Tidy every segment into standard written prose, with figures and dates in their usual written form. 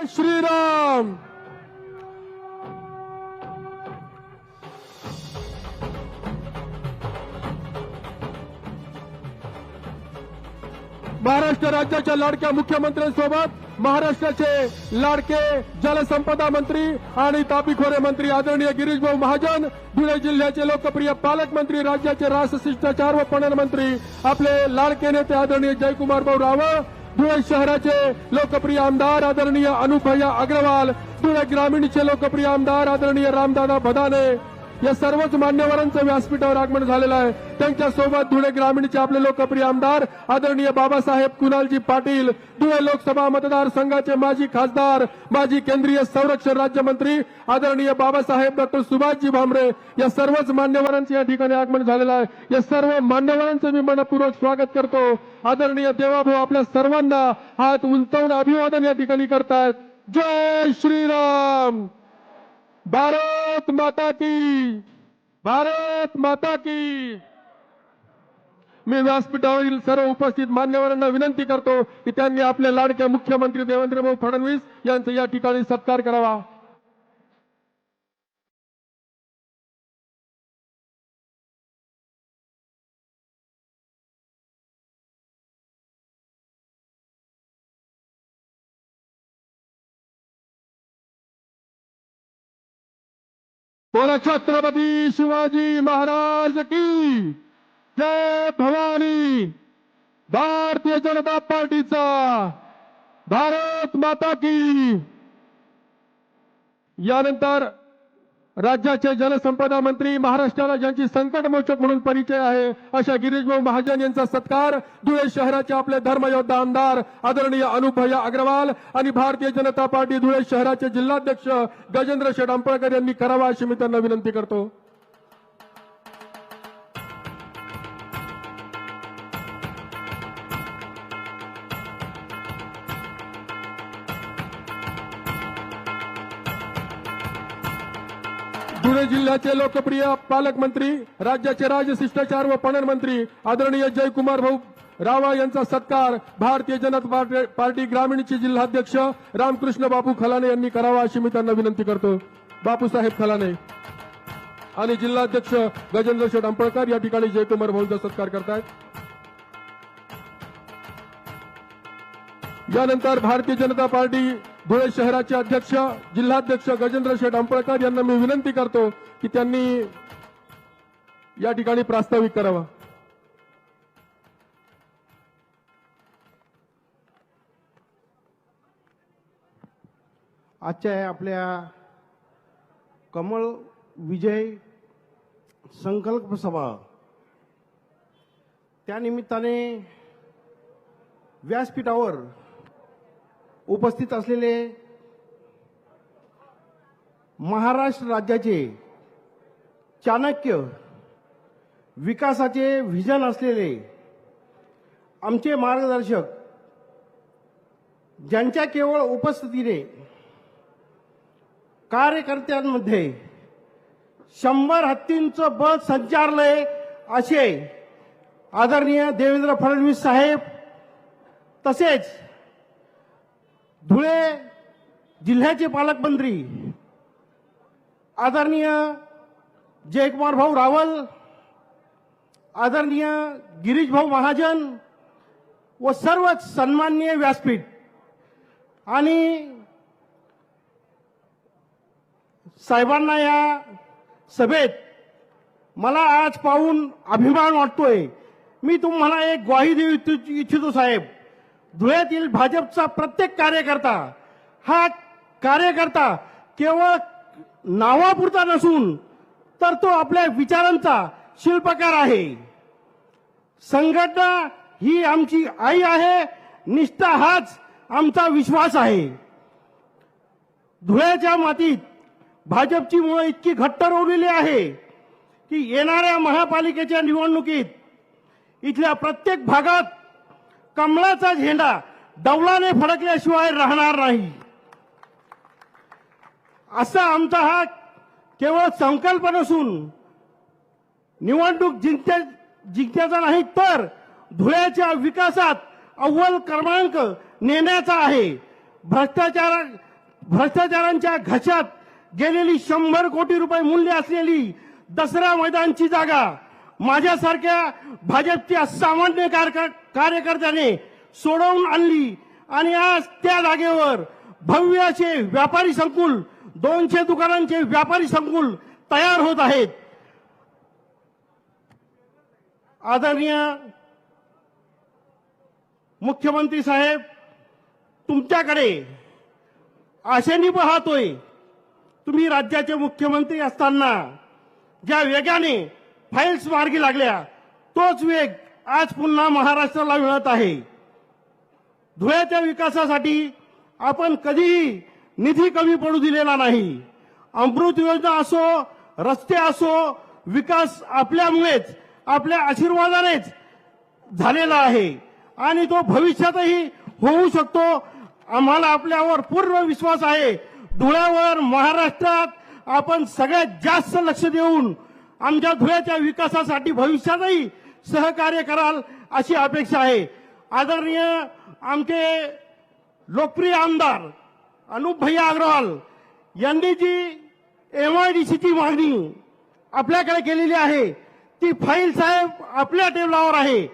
श्रीराम। महाराष्ट्र राज्याच्या लाडक्या मुख्यमंत्र्यांसोबत महाराष्ट्राचे लाडके जलसंपदा मंत्री आणि तापीखोरे मंत्री आदरणीय गिरीशभाऊ महाजन, धुळे जिल्ह्याचे लोकप्रिय पालकमंत्री, राज्याचे राजशिष्टाचार व पणन मंत्री आपले लाडके नेते आदरणीय जयकुमार भाऊ रावळ, धुळे शहराचे लोकप्रिय आमदार आदरणीय अनुपभैया अग्रवाल, धुळे ग्रामीणचे लोकप्रिय आमदार आदरणीय रामदादा भदाने, या सर्वच मान्यवरांचं व्यासपीठावर आगमन झालेलं आहे। त्यांच्यासोबत धुळे ग्रामीणचे आपले लोकप्रिय आमदार आदरणीय बाबासाहेब कुणालजी पाटील, धुळे लोकसभा मतदारसंघाचे माजी खासदार, माजी केंद्रीय संरक्षण राज्यमंत्री आदरणीय बाबासाहेब डॉक्टर सुभाषजी भामरे, या सर्वच मान्यवरांचे या ठिकाणी आगमन झालेलं आहे। या सर्व मान्यवरांचं मी मनपूर्वक स्वागत करतो। आदरणीय देवाभाऊ आपल्या सर्वांना हात उंचावून अभिवादन या ठिकाणी करतायत। जय श्रीराम। भारत माता की, भारत माता की। मी व्यासपीठावरील सर्व उपस्थित मान्यवरांना विनंती करतो की त्यांनी आपले लाडके मुख्यमंत्री देवेंद्रभाऊ फडणवीस यांचा या ठिकाणी सत्कार करावा। बोला छत्रपती शिवाजी महाराज की जय। भवानी। भारतीय जनता पार्टीचा भारत माता की। यानंतर राज्याचे जलसंपदा मंत्री, महाराष्ट्राला ज्यांची संकटमोचक म्हणून परिचय आहे अशा गिरीशभाऊ महाजन यांचा सत्कार धुळे शहराचे आपले धर्मयोद्धा आमदार आदरणीय अनुपभैया अग्रवाल आणि भारतीय जनता पार्टी धुळे शहराचे जिल्हाध्यक्ष गजेंद्र शेठ अंपळकर यांनी करावा अशी मी त्यांना विनंती करतो। धुळे जिल्ह्याचे लोकप्रिय पालकमंत्री, राज्याचे राजशिष्टाचार व पणन मंत्री आदरणीय जयकुमार भाऊ रावळ यांचा सत्कार भारतीय जनता पार्टी ग्रामीणचे जिल्हाध्यक्ष रामकृष्ण बापू खलाने यांनी करावा अशी मी त्यांना विनंती करतो। बापूसाहेब खलाने आणि जिल्हाध्यक्ष गजेंद्र शेठ अंपळकर या ठिकाणी जयकुमार भाऊंचा सत्कार करतायत। यानंतर भारतीय जनता पार्टी धुळे शहराचे अध्यक्ष जिल्हाध्यक्ष गजेंद्र शेठ अंपळकर यांना मी विनंती करतो की त्यांनी या ठिकाणी प्रास्ताविक करावा। आजच्या आपल्या कमळ विजय संकल्प सभा त्यानिमित्ताने व्यासपीठावर उपस्थित असलेले महाराष्ट्र राज्याचे चाणक्य विकासाचे व्हिजन असलेले आमचे मार्गदर्शक, ज्यांच्या केवळ उपस्थितीने कार्यकर्त्यांमध्ये 100 हत्तींचं बळ संचारलंय असे आदरणीय देवेंद्र फडणवीस साहेब, तसेच धुळे जिल्ह्याचे पालकमंत्री आदरणीय जयकुमार भाऊ रावळ, आदरणीय गिरीश भाऊ महाजन व सर्वच सन्माननीय व्यासपीठ आणि साहेबांना या सभेत मला आज पाहून अभिमान वाटतोय। मी तुम्हाला एक ग्वाही देऊ इच्छितो साहेब, धुळ्यातील भाजपचा प्रत्येक कार्यकर्ता हा कार्यकर्ता केवळ नावापुरता नसून तर तो आपल्या विचारांचा शिल्पकार आहे। संघटना ही आमची आई आहे, निष्ठा हाच आमचा विश्वास आहे। धुळ्याच्या मातीत भाजपची मुळे इतकी घट्ट रोवलेली आहे की येणाऱ्या महापालिकेच्या निवडणुकीत इथल्या प्रत्येक भागात कमळाचा झेंडा डौलाने फडकल्याशिवाय राहणार नाही। असा आमचा हा केवळ संकल्प नसून निवडणूक जिंकण्याचा नाही तर धुळ्याच्या विकासात अव्वल क्रमांक नेण्याचा आहे। भ्रष्टाचारांच्या घशात गेलेली 100 कोटी रुपये मूल्य असलेली दसरा मैदानची जागा माझ्यासारख्या भाजपची असामान्य कार्यकर्त्याने सोडवून आणली आणि आज त्या जागेवर भव्य असे व्यापारी संकुल 200 दुकानांचे व्यापारी संकुल तयार होत आहेत. आदरणीय मुख्यमंत्री साहेब, तुमच्याकडे आशेने पाहतोय. तुम्ही राज्याचे मुख्यमंत्री असताना ज्या वेगाने फाईल्स मार्गी लागल्या तोच वेग आज पुन्हा महाराष्ट्राला मिळत आहे. धुळ्याच्या विकासासाठी आपण कधीही निधी कमी पडू दिलेला नाही. अमृत योजना असो, रस्ते असो, विकास आपल्यामुळेच, आपल्या आशीर्वादानेच झालेला आहे आणि तो भविष्यातही होऊ शकतो. आम्हाला आपल्यावर पूर्ण विश्वास आहे. धुळ्यावर महाराष्ट्रात आपण सगळ्यात जास्त लक्ष देऊन आमच्या धुळ्याच्या विकासासाठी भविष्यातही सहकार्य कराल अशी अपेक्षा आहे. आदरणीय आमचे लोकप्रिय आमदार अनुप भैया अग्रवाल यांनी जी MIDCची मागणी आपल्याकडे केलेली आहे ती फाईल साहेब आपल्या टेबलावर आहे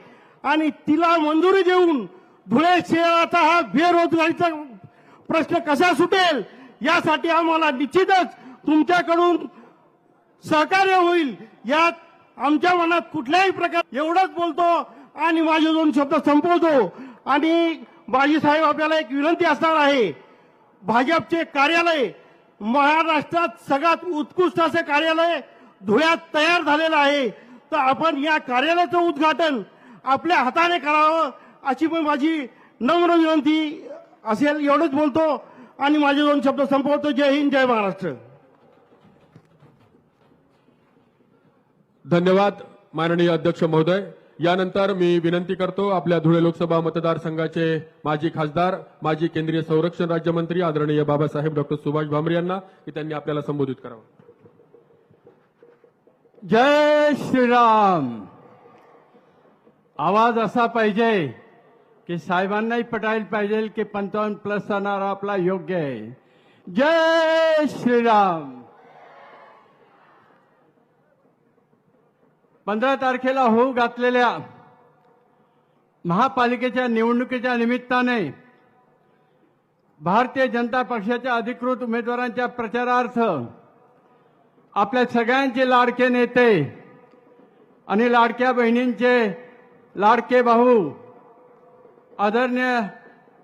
आणि तिला मंजुरी देऊन धुळे शहराचा हा बेरोजगारीचा प्रश्न कसा सुटेल यासाठी आम्हाला निश्चितच तुमच्याकडून सहकार्य होईल. यात आमच्या मनात कुठल्याही प्रकार. एवढंच बोलतो आणि माझे 2 शब्द संपवतो. आणि बाजी साहेब, आपल्याला एक विनंती असणार आहे. भाजपचे कार्यालय महाराष्ट्रात सगळ्यात उत्कृष्ट असे कार्यालय धुळ्यात तयार झालेलं आहे. तर आपण या कार्यालयाचं उद्घाटन आपल्या हाताने करावं अशी पण माझी नम्र विनंती असेल. एवढंच बोलतो आणि माझे 2 शब्द संपवतो. जय हिंद, जय महाराष्ट्र. धन्यवाद माननीय अध्यक्ष महोदय. यानंतर मी विनंती करतो आपल्या धुळे लोकसभा मतदारसंघाचे माजी खासदार, माजी केंद्रीय संरक्षण राज्यमंत्री आदरणीय बाबासाहेब डॉक्टर सुभाष भामरे यांना की त्यांनी आपल्याला संबोधित करावं. जय श्रीराम. आवाज असा पाहिजे की साहेबांनाही पटायला पाहिजे की 55+ असणारा आपला योग्य आहे. जय श्रीराम. 15 तारखेला होऊ घातलेल्या महापालिकेच्या निवडणुकीच्या निमित्ताने भारतीय जनता पक्षाच्या अधिकृत उमेदवारांच्या प्रचारार्थ आपल्या सगळ्यांचे लाडके नेते आणि लाडक्या बहिणींचे लाडके भाऊ आदरणीय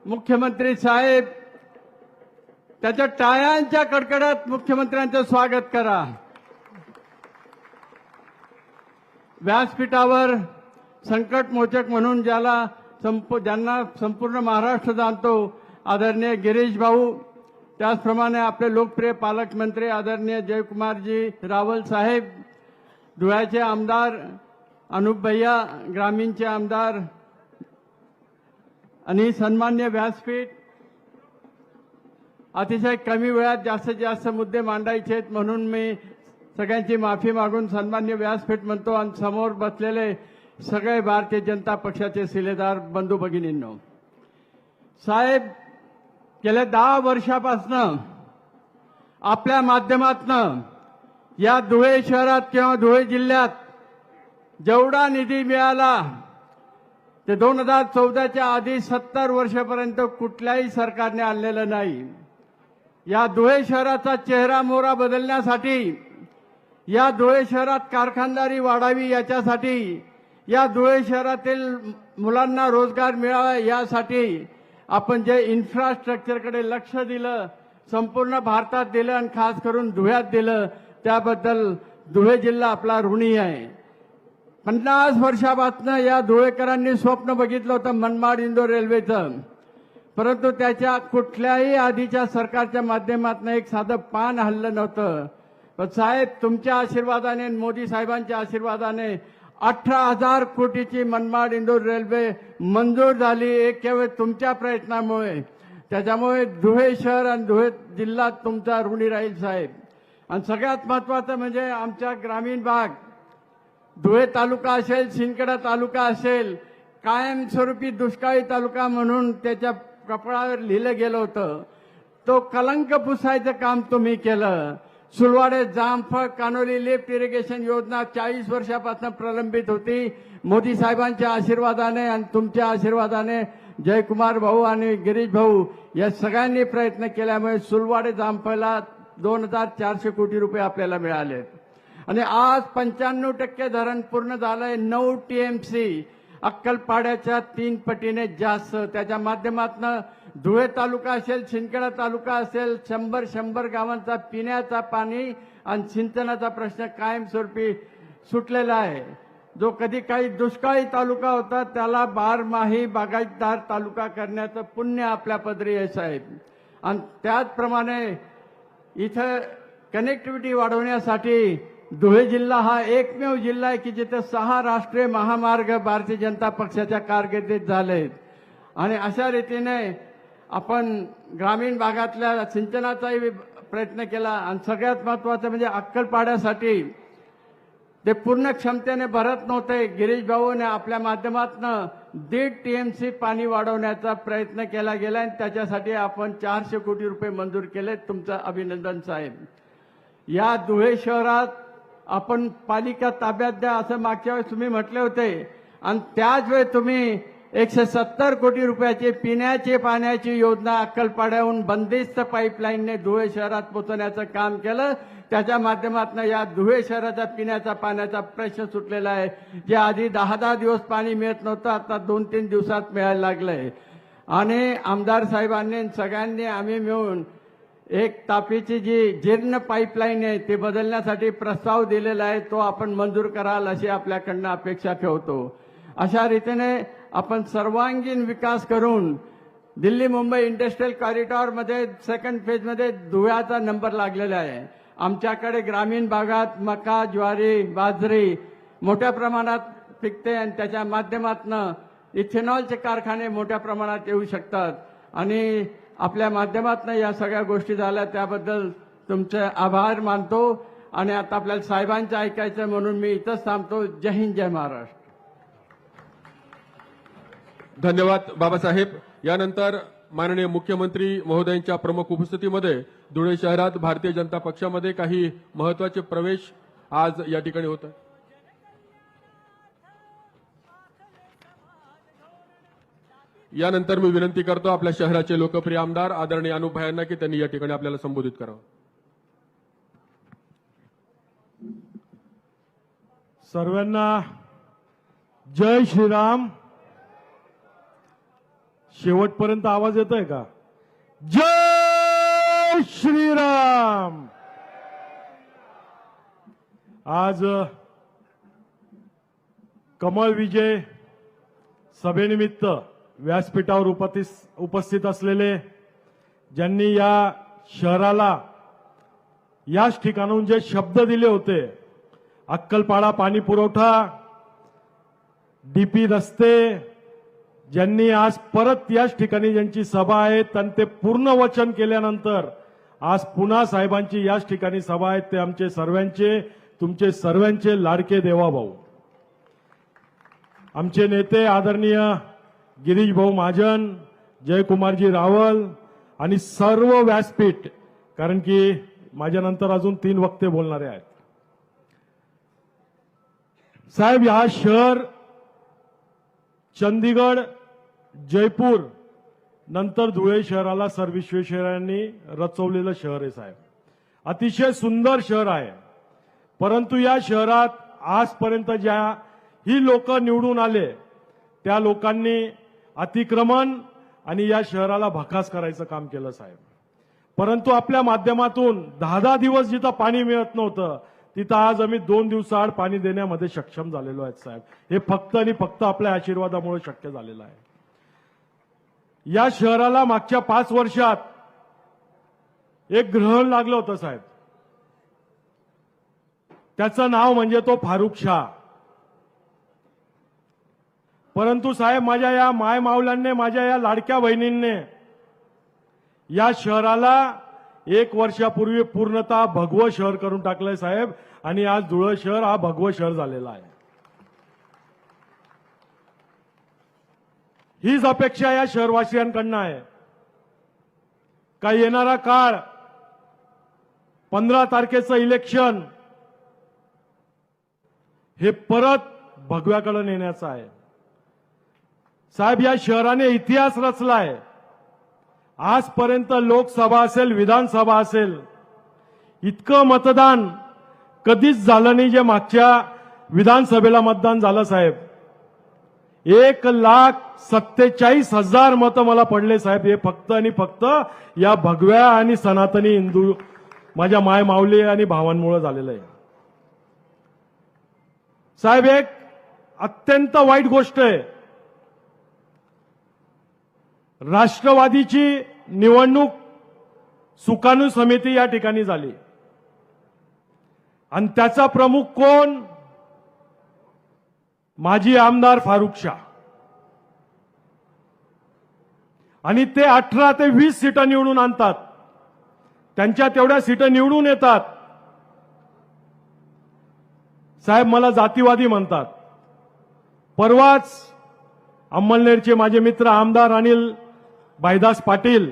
मुख्यमंत्री साहेब, त्याच्या टाळ्यांच्या कडकडात मुख्यमंत्र्यांचं स्वागत करा. व्यासपीठावर संकटमोचक म्हणून ज्यांना संपूर्ण महाराष्ट्र जाणतो आदरणीय गिरीश भाऊ, त्याचप्रमाणे आपले लोकप्रिय पालकमंत्री आदरणीय जयकुमारजी रावल साहेब, धुळ्याचे आमदार अनुप भैया, ग्रामीणचे आमदार आणि सन्मान्य व्यासपीठ. अतिशय कमी वेळात जास्तीत जास्त मुद्दे मांडायचे आहेत म्हणून मी सगळ्यांची माफी मागून सन्मान्य व्यासपीठ म्हणतो. आणि समोर बसलेले सगळे भारतीय जनता पक्षाचे शिलेदार बंधू भगिनींनो, साहेब गेल्या 10 वर्षापासून आपल्या माध्यमातून या धुळे शहरात किंवा धुळे जिल्ह्यात जेवढा निधी मिळाला ते 2014च्या आधी 70 वर्षापर्यंत कुठल्याही सरकारने आणलेलं नाही. या धुळे शहराचा चेहरा मोहरा बदलण्यासाठी, या धुळे शहरात कारखानदारी वाढावी याच्यासाठी, या धुळे शहरातील मुलांना रोजगार मिळावा यासाठी आपण जे इन्फ्रास्ट्रक्चरकडे लक्ष दिलं, संपूर्ण भारतात दिलं आणि खास करून धुळ्यात दिलं, त्याबद्दल धुळे जिल्हा आपला ऋणी आहे. 50 वर्षापासून या धुळेकरांनी स्वप्न बघितलं होतं मनमाड इंदोर रेल्वेचं, परंतु त्याच्या कुठल्याही आधीच्या सरकारच्या माध्यमातून एक साधं पान हललं नव्हतं. पण साहेब तुमच्या आशीर्वादाने, मोदी साहेबांच्या आशीर्वादाने 18,000 कोटीची मनमाड इंदोर रेल्वे मंजूर झाली, एक केवळ तुमच्या प्रयत्नामुळे. त्याच्यामुळे धुळे शहर आणि धुळे जिल्हा तुमचा ऋणी राहील साहेब. आणि सगळ्यात महत्त्वाचं म्हणजे आमच्या ग्रामीण भाग, धुळे तालुका असेल, शिंदखेडा तालुका असेल, कायमस्वरूपी दुष्काळी तालुका म्हणून त्याच्या कपडावर लिहिलं गेलं होतं. तो कलंक पुसायचं काम तुम्ही केलं. सुलवाडे जामफळ कानोली लिफ्ट इरिगेशन योजना 40 वर्षापासून प्रलंबित होती. मोदी साहेबांच्या आशीर्वादाने आणि तुमच्या आशीर्वादाने जयकुमार भाऊ आणि गिरीश भाऊ या सगळ्यांनी प्रयत्न केल्यामुळे सुलवाडे जामफळला 2400 कोटी रुपये आपल्याला मिळाले. आणि आज 95% धरण पूर्ण झालंय. 9 TMC अक्कलपाड्याच्या 3 पटीने जास्त. त्याच्या माध्यमातून धुळे तालुका असेल, शिंदखेडा तालुका असेल, 100 गावांचा पिण्याचा पाणी आणि सिंचनाचा प्रश्न कायमस्वरूपी सुटलेला आहे. जो कधी काही दुष्काळी तालुका होता त्याला बारमाही बागायतदार तालुका करण्याचं पुण्य आपल्या पदरी आहे साहेब. आणि त्याचप्रमाणे इथं कनेक्टिव्हिटी वाढवण्यासाठी धुळे जिल्हा हा एकमेव जिल्हा आहे की जिथे 6 राष्ट्रीय महामार्ग भारतीय जनता पक्षाच्या कारकिर्दीत झालेत. आणि अशा रीतीने आपण ग्रामीण भागातल्या सिंचनाचाही प्रयत्न केला. आणि सगळ्यात महत्वाचं म्हणजे अक्कलपाड्यासाठी ते पूर्ण क्षमतेने भरत नव्हते. गिरीश भाऊने आपल्या माध्यमातून 1.5 TMC पाणी वाढवण्याचा प्रयत्न केला गेला आणि त्याच्यासाठी आपण 400 कोटी रुपये मंजूर केले. तुमचं अभिनंदन साहेब. या धुळे शहरात आपण पालिका ताब्यात द्या असं मागच्या वेळेस तुम्ही म्हटले होते. आणि त्याच वेळी तुम्ही 170 कोटी रुपयाची पिण्याची पाण्याची योजना अक्कलपाड्याहून बंदिस्त पाईपलाईनने धुळे शहरात पोहोचवण्याचं काम केलं. त्याच्या माध्यमातून या धुळे शहराचा पिण्याचा पाण्याचा प्रश्न सुटलेला आहे. जे आधी 10 दिवस पाणी मिळत नव्हतं आता 2-3 दिवसात मिळायला लागलंय. आणि आमदार साहेबांनी सगळ्यांनी आम्ही मिळून एक तापीची जी जीर्ण पाईपलाईन आहे ते बदलण्यासाठी प्रस्ताव दिलेला आहे. तो आपण मंजूर कराल अशी आपल्याकडनं अपेक्षा ठेवतो. अशा रीतीने आपण सर्वांगीण विकास करून दिल्ली मुंबई इंडस्ट्रियल कॉरिडॉरमध्ये 2nd फेजमध्ये धुळ्याचा नंबर लागलेला आहे. आमच्याकडे ग्रामीण भागात मका, ज्वारी, बाजरी मोठ्या प्रमाणात पिकते आणि त्याच्या माध्यमातून इथेनॉलचे कारखाने मोठ्या प्रमाणात येऊ शकतात. आणि आपल्या माध्यमातून या सगळ्या गोष्टी झाल्या त्याबद्दल तुमचे आभार मानतो. आणि आता आपल्याला साहेबांचं ऐकायचं म्हणून मी इथंच थांबतो. जय हिंद, जय महाराष्ट्र. धन्यवाद बाबासाहेब. यानंतर माननीय मुख्यमंत्री महोदयांच्या प्रमुख उपस्थितीमध्ये धुळे शहरात भारतीय जनता पक्षामध्ये काही महत्वाचे प्रवेश आज या ठिकाणी होत आहे. यानंतर मी विनंती करतो आपल्या शहराचे लोकप्रिय आमदार आदरणीय अनुप भाईंना की त्यांनी या ठिकाणी आपल्याला संबोधित करावं. सर्वांना जय श्रीराम. शेवटपर्यंत आवाज येतोय का? जय श्रीराम. आज कमळ विजय सभेनिमित्त व्यासपीठावर उपस्थित असलेले ज्यांनी या शहराला याच ठिकाणाहून जे शब्द दिले होते, अक्कलपाडा पाणी पुरवठा, डीपी रस्ते, ज्यांनी आज परत याच ठिकाणी ज्यांची सभा आहे आणि ते पूर्ण वचन केल्यानंतर आज पुन्हा साहेबांची याच ठिकाणी सभा आहे, ते आमचे सर्वांचे तुमचे सर्वांचे लाडके देवाभाऊ, आमचे नेते आदरणीय गिरीश भाऊ महाजन, जयकुमारजी रावल आणि सर्व व्यासपीठ, कारण की माझ्यानंतर अजून 3 वक्ते बोलणारे आहेत. साहेब, हा शहर चंदीगड, जयपूर नंतर धुळे शहराला सर विश्वेश्वरय्यांनी रचवलेलं शहर आहे साहेब. अतिशय सुंदर शहर आहे. परंतु या शहरात आजपर्यंत ज्या ही लोक निवडून आले त्या लोकांनी अतिक्रमण आणि या शहराला भकास करायचं काम केलं साहेब. परंतु आपल्या माध्यमातून 10 दिवस जिथं पाणी मिळत नव्हतं तिथं आज आम्ही 2 दिवसाआड पाणी देण्यामध्ये सक्षम झालेलो आहेत साहेब. हे फक्त आणि फक्त आपल्या आशीर्वादामुळे शक्य झालेलं आहे. या शहराला मागच्या 5 वर्षात एक ग्रहण लागलं होतं साहेब. त्याचं नाव म्हणजे तो फारुख शाह. परंतु साहेब, माझ्या या माय मावल्यांनी, माझ्या या लाडक्या बहिणींनी या शहराला 1 वर्षापूर्वी पूर्णतः भगवं शहर करून टाकलंय साहेब. आणि आज धुळे शहर हा भगवं शहर झालेला आहे. हीच अपेक्षा या शहरवासियांकडनं आहे. का येणारा काळ 15 तारखेचं इलेक्शन हे परत भगव्याकडे नेण्याचं आहे. साहेब, या शहराने इतिहास रचलाय. आजपर्यंत लोकसभा असेल, विधानसभा असेल, इतकं मतदान कधीच झालं नाही जे मागच्या विधानसभेला मतदान झालं साहेब. 1,47,000 मतं मला पडले साहेब. हे फक्त आणि फक्त या भगव्या आणि सनातनी हिंदू माझ्या माय माऊली आणि भावांमुळे झालेलं आहे. साहेब, एक अत्यंत वाईट गोष्ट आहे. राष्ट्रवादीची निवडणूक सुकाणू समिती या ठिकाणी झाली आणि त्याचा प्रमुख कोण? माजी आमदार फारुख शाह. आणि ते 18 ते 20 सीटं निवडून आणतात. त्यांच्या तेवढ्या सीटं निवडून येतात. साहेब, मला जातीवादी म्हणतात. परवाच अंमळनेरचे माझे मित्र आमदार अनिल भाईदास पाटील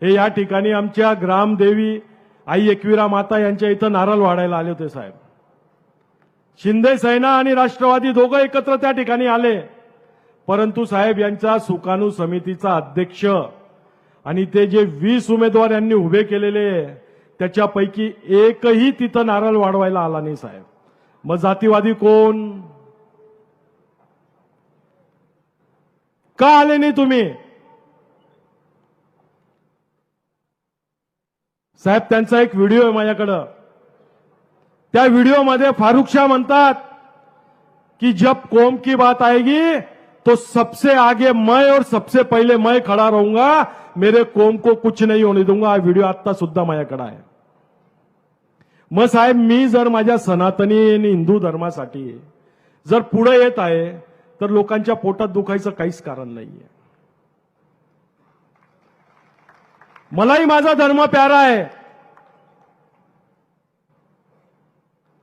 हे या ठिकाणी आमच्या ग्रामदेवी आई एकविरा माता यांच्या इथं नारळ वाढायला आले होते साहेब. शिंदे सेना आणि राष्ट्रवादी दोघं एकत्र त्या ठिकाणी आले. परंतु साहेब, यांचा सुकाणू समितीचा अध्यक्ष आणि ते जे 20 उमेदवार यांनी उभे केलेले त्याच्यापैकी एकही तिथं नारळ वाढवायला आला नाही साहेब. मग जातीवादी कोण? का आले नाही तुम्ही? साहेब, त्यांचा एक व्हिडिओ आहे माझ्याकडं. त्या व्हिडिओमध्ये फारुख शाह म्हणतात कि जब कौम की बात आएगी तो सबसे आगे मैं और सबसे पहले मैं खड़ा रहूंगा, मेरे कौम को कुछ नहीं होने दूंगा. हा व्हिडिओ आता सुद्धा माझ्याकडे आहे. मग साहेब, मी जर माझ्या सनातनी आणि हिंदू धर्मासाठी जर पुढे येत आहे तर लोकांच्या पोटात दुखायचं काहीच कारण नाहीये. मलाही माझा धर्म प्यारा आहे.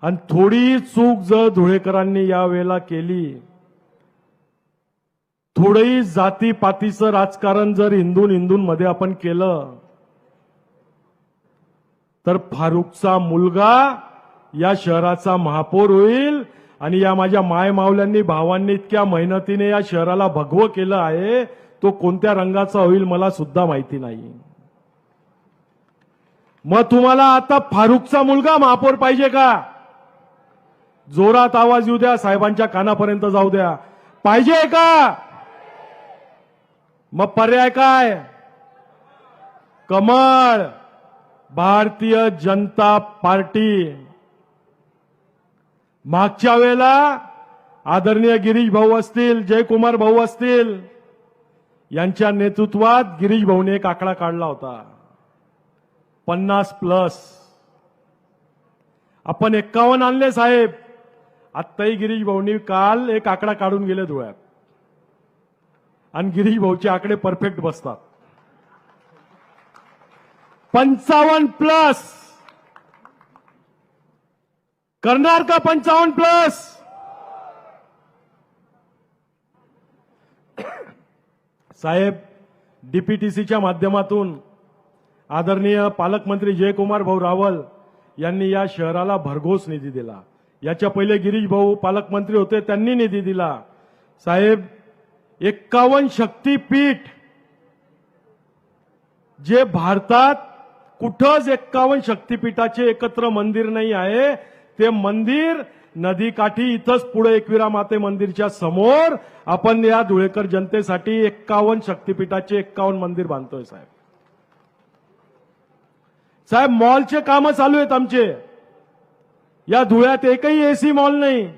आणि थोडी चूक जर धुळेकरांनी यावेळेला केली, थोडंही जातीपातीचं राजकारण जर हिंदूंमध्ये आपण केलं तर फारुखचा मुलगा या शहराचा महापौर होईल. आणि या माझ्या माय मावल्यांनी भावांनी इतक्या मेहनतीने या शहराला भगवं केलं आहे, तो कोणत्या रंगाचा होईल मला सुद्धा माहिती नाही. मग तुम्हाला आता फारुखचा मुलगा महापौर पाहिजे का? जोरात आवाज येऊ द्या, साहेबांच्या कानापर्यंत जाऊ द्या. पाहिजे का? मग पर्याय काय? कमळ, भारतीय जनता पार्टी. मागच्या वेळेला आदरणीय गिरीश भाऊ असतील, जयकुमार भाऊ असतील, यांच्या नेतृत्वात गिरीश भाऊने एक आकडा काढला होता 50+. आपण 51 आणले साहेब. आत्ताही गिरीश भाऊनी काल एक आकडा काढून गेले धुळ्यात. आणि गिरीश भाऊचे आकडे परफेक्ट बसतात. 55+. करणार का 55+? साहेब, डीपीटीसीच्या माध्यमातून आदरणीय पालकमंत्री जयकुमार भाऊ रावल यांनी या शहराला भरघोस निधी दिला. याच्या पहिले गिरीश भाऊ पालकमंत्री होते, त्यांनी निधी दिला. साहेब, 51 शक्तीपीठ, जे भारतात कुठंच 51 शक्तीपीठाचे एकत्र मंदिर नाही आहे. ते मंदिर नदीकाठी इथंच पुढे एकविरा माते मंदिरच्या समोर आपण या धुळेकर जनतेसाठी 51 शक्तीपीठाचे 51 मंदिर बांधतोय साहेब. साहेब, मॉलचे कामं चालू आहेत आमचे. या धुळ्यात एकही एसी मॉल नाही.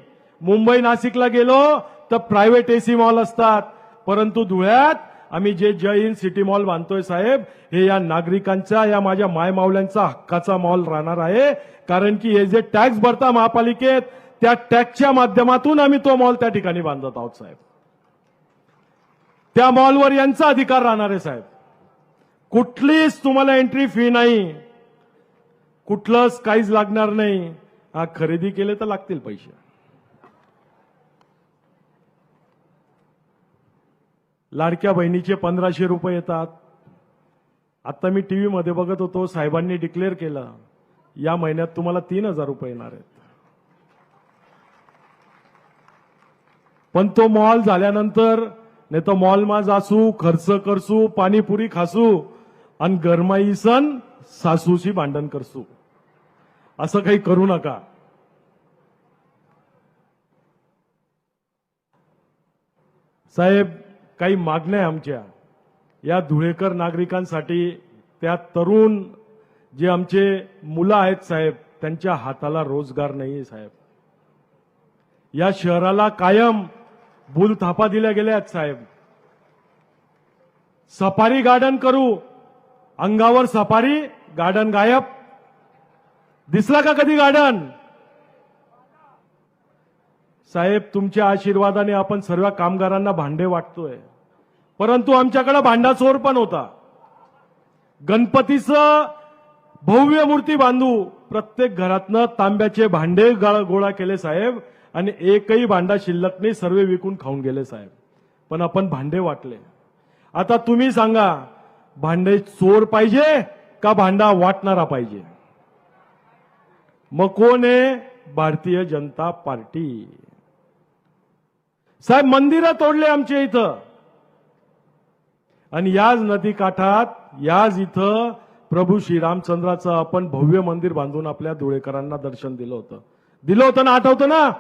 मुंबई नाशिकला गेलो तर प्रायव्हेट एसी मॉल असतात, परंतु धुळ्यात आम्ही जे जय हिंद सिटी मॉल बांधतोय साहेब, हे या नागरिकांचा, या माझ्या मायमावल्यांचा हक्काचा मॉल राहणार आहे. कारण की हे जे टॅक्स भरता महापालिकेत, त्या टॅक्सच्या माध्यमातून आम्ही तो मॉल त्या ठिकाणी बांधत आहोत साहेब. त्या मॉलवर यांचा अधिकार राहणार आहे साहेब. कुठलीच तुम्हाला एंट्री फी नाही, कुठलंच काहीच लागणार नाही. हा, खरेदी केले तर लागतील पैसे. लाडक्या बहिणीचे 1500 रुपये येतात. आता मी टीव्ही मध्ये बघत होतो, साहेबांनी डिक्लेअर केलं या महिन्यात तुम्हाला 3,000 रुपये येणार आहेत. पण तो मॉल झाल्यानंतर नाही तर मॉलमा जासू, खर्च करसू, पाणीपुरी खासू आणि गरमाई सण सासूशी भांडण करसू, असं काही करू नका. साहेब, काही मागण्या आमच्या या धुळेकर नागरिकांसाठी, त्या तरुण जे आमचे मुलं आहेत साहेब, त्यांच्या हाताला रोजगार नाहीये साहेब. या शहराला कायम भूलथापा दिल्या गेल्या आहेत साहेब. सफारी गार्डन करू, अंगावर सफारी, गार्डन गायब. दिसला का कधी गार्डन? साहेब, तुमच्या आशीर्वादाने आपण सर्व कामगारांना भांडे वाटतोय, परंतु आमच्याकडे भांडाचोर पण होता. गणपतीचं भव्य मूर्ती बांधू, प्रत्येक घरातनं तांब्याचे भांडे गोळा केले साहेब, आणि एकही भांडा शिल्लक नाही, सर्व विकून खाऊन गेले साहेब. पण आपण भांडे वाटले. आता तुम्ही सांगा, भांडे चोर पाहिजे का भांडा वाटणारा पाहिजे? मग कोण आहे? भारतीय जनता पार्टी. साहेब, मंदिरं तोडले आमच्या इथं, आणि याच नदीकाठात, याच इथं प्रभू श्रीरामचंद्राचं आपण भव्य मंदिर बांधून आपल्या धुळेकरांना दर्शन दिलं होतं ना, आठवतं ना?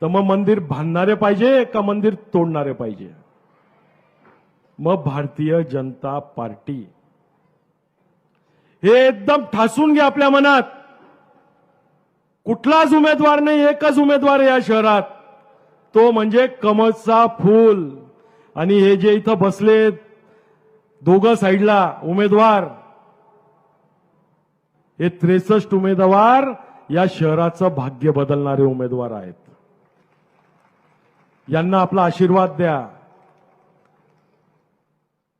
तर मग मंदिर बांधणारे पाहिजे का मंदिर तोडणारे पाहिजे? मग भारतीय जनता पार्टी. हे एकदम ठासून घ्या आपल्या मनात. कुठलाच उमेदवार नाही, एकच उमेदवार आहे या शहरात, तो म्हणजे कमळचा फूल. आणि हे जे इथं बसलेत दोघं साईडला उमेदवार, हे 63 उमेदवार या शहराचं भाग्य बदलणारे उमेदवार आहेत. यांना आपला आशीर्वाद द्या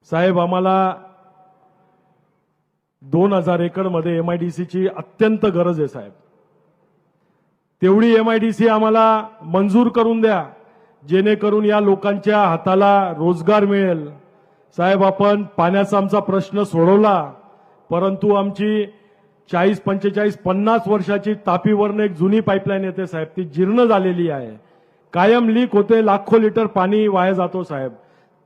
साहेब. आम्हाला 2000 एकरमध्ये एमआयडीसीची अत्यंत गरज आहे साहेब. तेवढी एमआयडीसी आम्हाला मंजूर करून द्या, जेणेकरून या लोकांच्या हाताला रोजगार मिळेल. साहेब, आपण पाण्याचा आमचा प्रश्न सोडवला, परंतु आमची 40, 45, 50 वर्षाची तापीवरनं एक जुनी पाईपलाईन येते साहेब, ती जीर्ण झालेली आहे, कायम लीक होते, लाखो लिटर पाणी वाया जातो साहेब.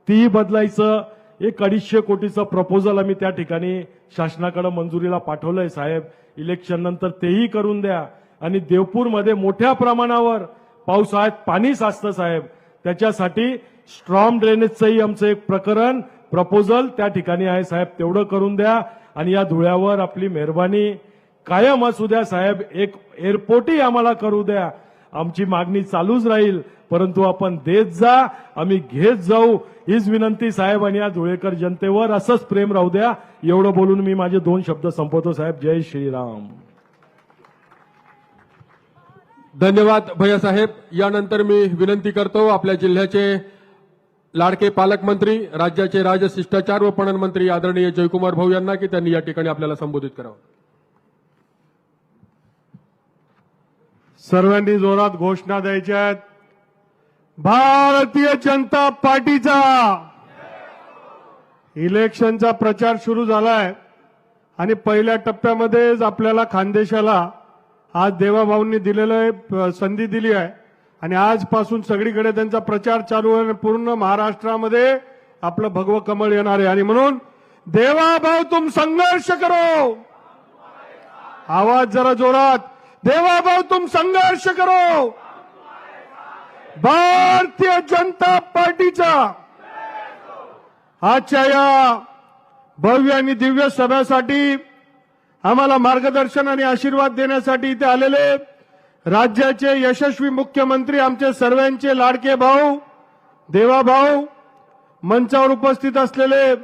ती बदलायचं. 1-250 कोटीचं प्रपोजल आम्ही त्या ठिकाणी शासनाकडे मंजुरीला पाठवलंय साहेब. इलेक्शन नंतर तेही करून द्या. आणि देवपूरमध्ये मोठ्या प्रमाणावर पावसाळ्यात पाणी साचतं साहेब, त्याच्यासाठी स्ट्रॉम ड्रेनेजचंही आमचं एक प्रपोजल त्या ठिकाणी आहे साहेब, तेवढं करून द्या. आणि या धुळ्यावर आपली मेहरबानी कायम असू द्या साहेब. एक एअरपोर्टही आम्हाला करू द्या. आमची मागणी चालूच राहील, परंतु आपण देत जा, आम्ही घेत जाऊ, हीच विनंती साहेब. आणि या धुळेकर जनतेवर असंच प्रेम राहू द्या. एवढं बोलून मी माझे 2 शब्द संपवतो साहेब. जय श्रीराम. धन्यवाद भैयासाहेब. यानंतर मी विनंती करतो आपल्या जिल्ह्याचे लाडके पालकमंत्री, राज्याचे राजशिष्टाचार व पणन मंत्री आदरणीय जयकुमार भाऊ यांना की त्यांनी या ठिकाणी आपल्याला संबोधित करावं. सर्वांनी जोरात घोषणा द्यायच्या आहेत. भारतीय जनता पार्टीचा इलेक्शनचा प्रचार सुरू झालाय आणि पहिल्या टप्प्यामध्येच आपल्याला खानदेशाला आज देवाभाऊंनी दिलेलं संधी दिली आहे आणि आजपासून सगळीकडे त्यांचा प्रचार चालू आहे. पूर्ण महाराष्ट्रामध्ये आपलं भगवं कमळ येणार आहे आणि म्हणून देवाभाऊ तुम संघर्ष करो. आवाज जरा जोरात. देवाभाऊ तुम संघर्ष करो. भारतीय जनता पार्टीचा आजच्या या भव्य आणि दिव्य सभेसाठी आम्हाला मार्गदर्शन आणि आशीर्वाद देण्यासाठी इथे आलेले राज्याचे यशस्वी मुख्यमंत्री, आमचे सर्वांचे लाडके भाऊ देवाभाऊ, मंचावर उपस्थित असलेले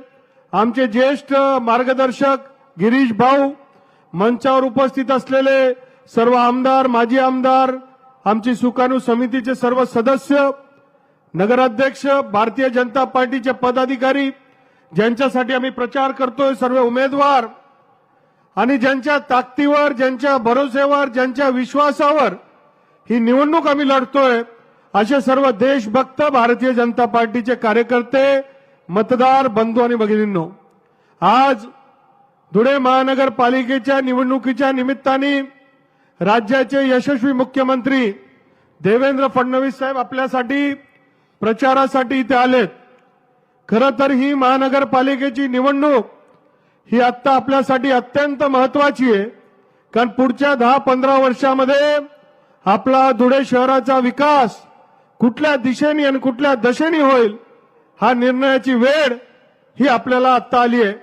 आमचे ज्येष्ठ मार्गदर्शक गिरीश भाऊ, मंचावर उपस्थित असलेले सर्व आमदार, माजी आमदार, आमची सुकाणू समितीचे सर्व सदस्य, नगराध्यक्ष, भारतीय जनता पार्टीचे पदाधिकारी, ज्यांच्यासाठी आम्ही प्रचार करतोय, सर्व उमेदवार आणि ज्यांच्या ताकदीवर, ज्यांच्या भरोसेवर, ज्यांच्या विश्वासावर ही निवडणूक आम्ही लढतोय, असे सर्व देशभक्त भारतीय जनता पार्टीचे कार्यकर्ते, मतदार बंधू आणि भगिनींनो, आज धुळे महानगरपालिकेच्या निवडणुकीच्या निमित्ताने राज्याचे यशस्वी मुख्यमंत्री देवेंद्र फडणवीस साहेब आपल्यासाठी प्रचारासाठी इथे आलेत. खरं तर ही महानगरपालिकेची निवडणूक ही आत्ता आपल्यासाठी अत्यंत महत्वाची आहे, कारण पुढच्या 10-15 वर्षामध्ये आपला धुळे शहराचा विकास कुठल्या दिशेने आणि कुठल्या दशेने होईल हा निर्णयाची वेळ ही आपल्याला आत्ता आली आहे.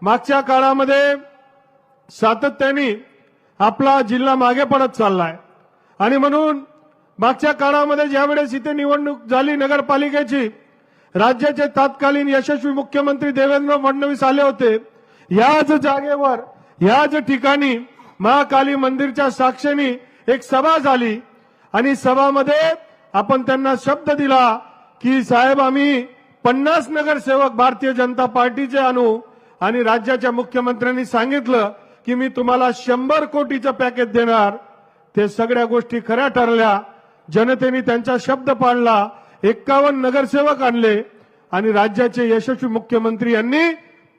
मागच्या काळामध्ये सातत्याने आपला जिल्हा मागे पडत चाललाय आणि म्हणून मागच्या काळामध्ये ज्यावेळेस इथे निवडणूक झाली नगरपालिकेची, राज्याचे तत्कालीन यशस्वी मुख्यमंत्री देवेंद्र फडणवीस आले होते. याच जागेवर याच ठिकाणी महाकाली मंदिरच्या साक्षीने एक सभा झाली आणि सभामध्ये आपण त्यांना शब्द दिला की साहेब आम्ही 50 नगरसेवक भारतीय जनता पार्टीचे आणू आणि राज्याच्या मुख्यमंत्र्यांनी सांगितलं की मी तुम्हाला 100 कोटीचं पॅकेज देणार. ते सगळ्या गोष्टी खऱ्या ठरल्या. जनतेने त्यांचा शब्द पाळला. 51 नगरसेवक आणले आणि राज्याचे यशस्वी मुख्यमंत्री यांनी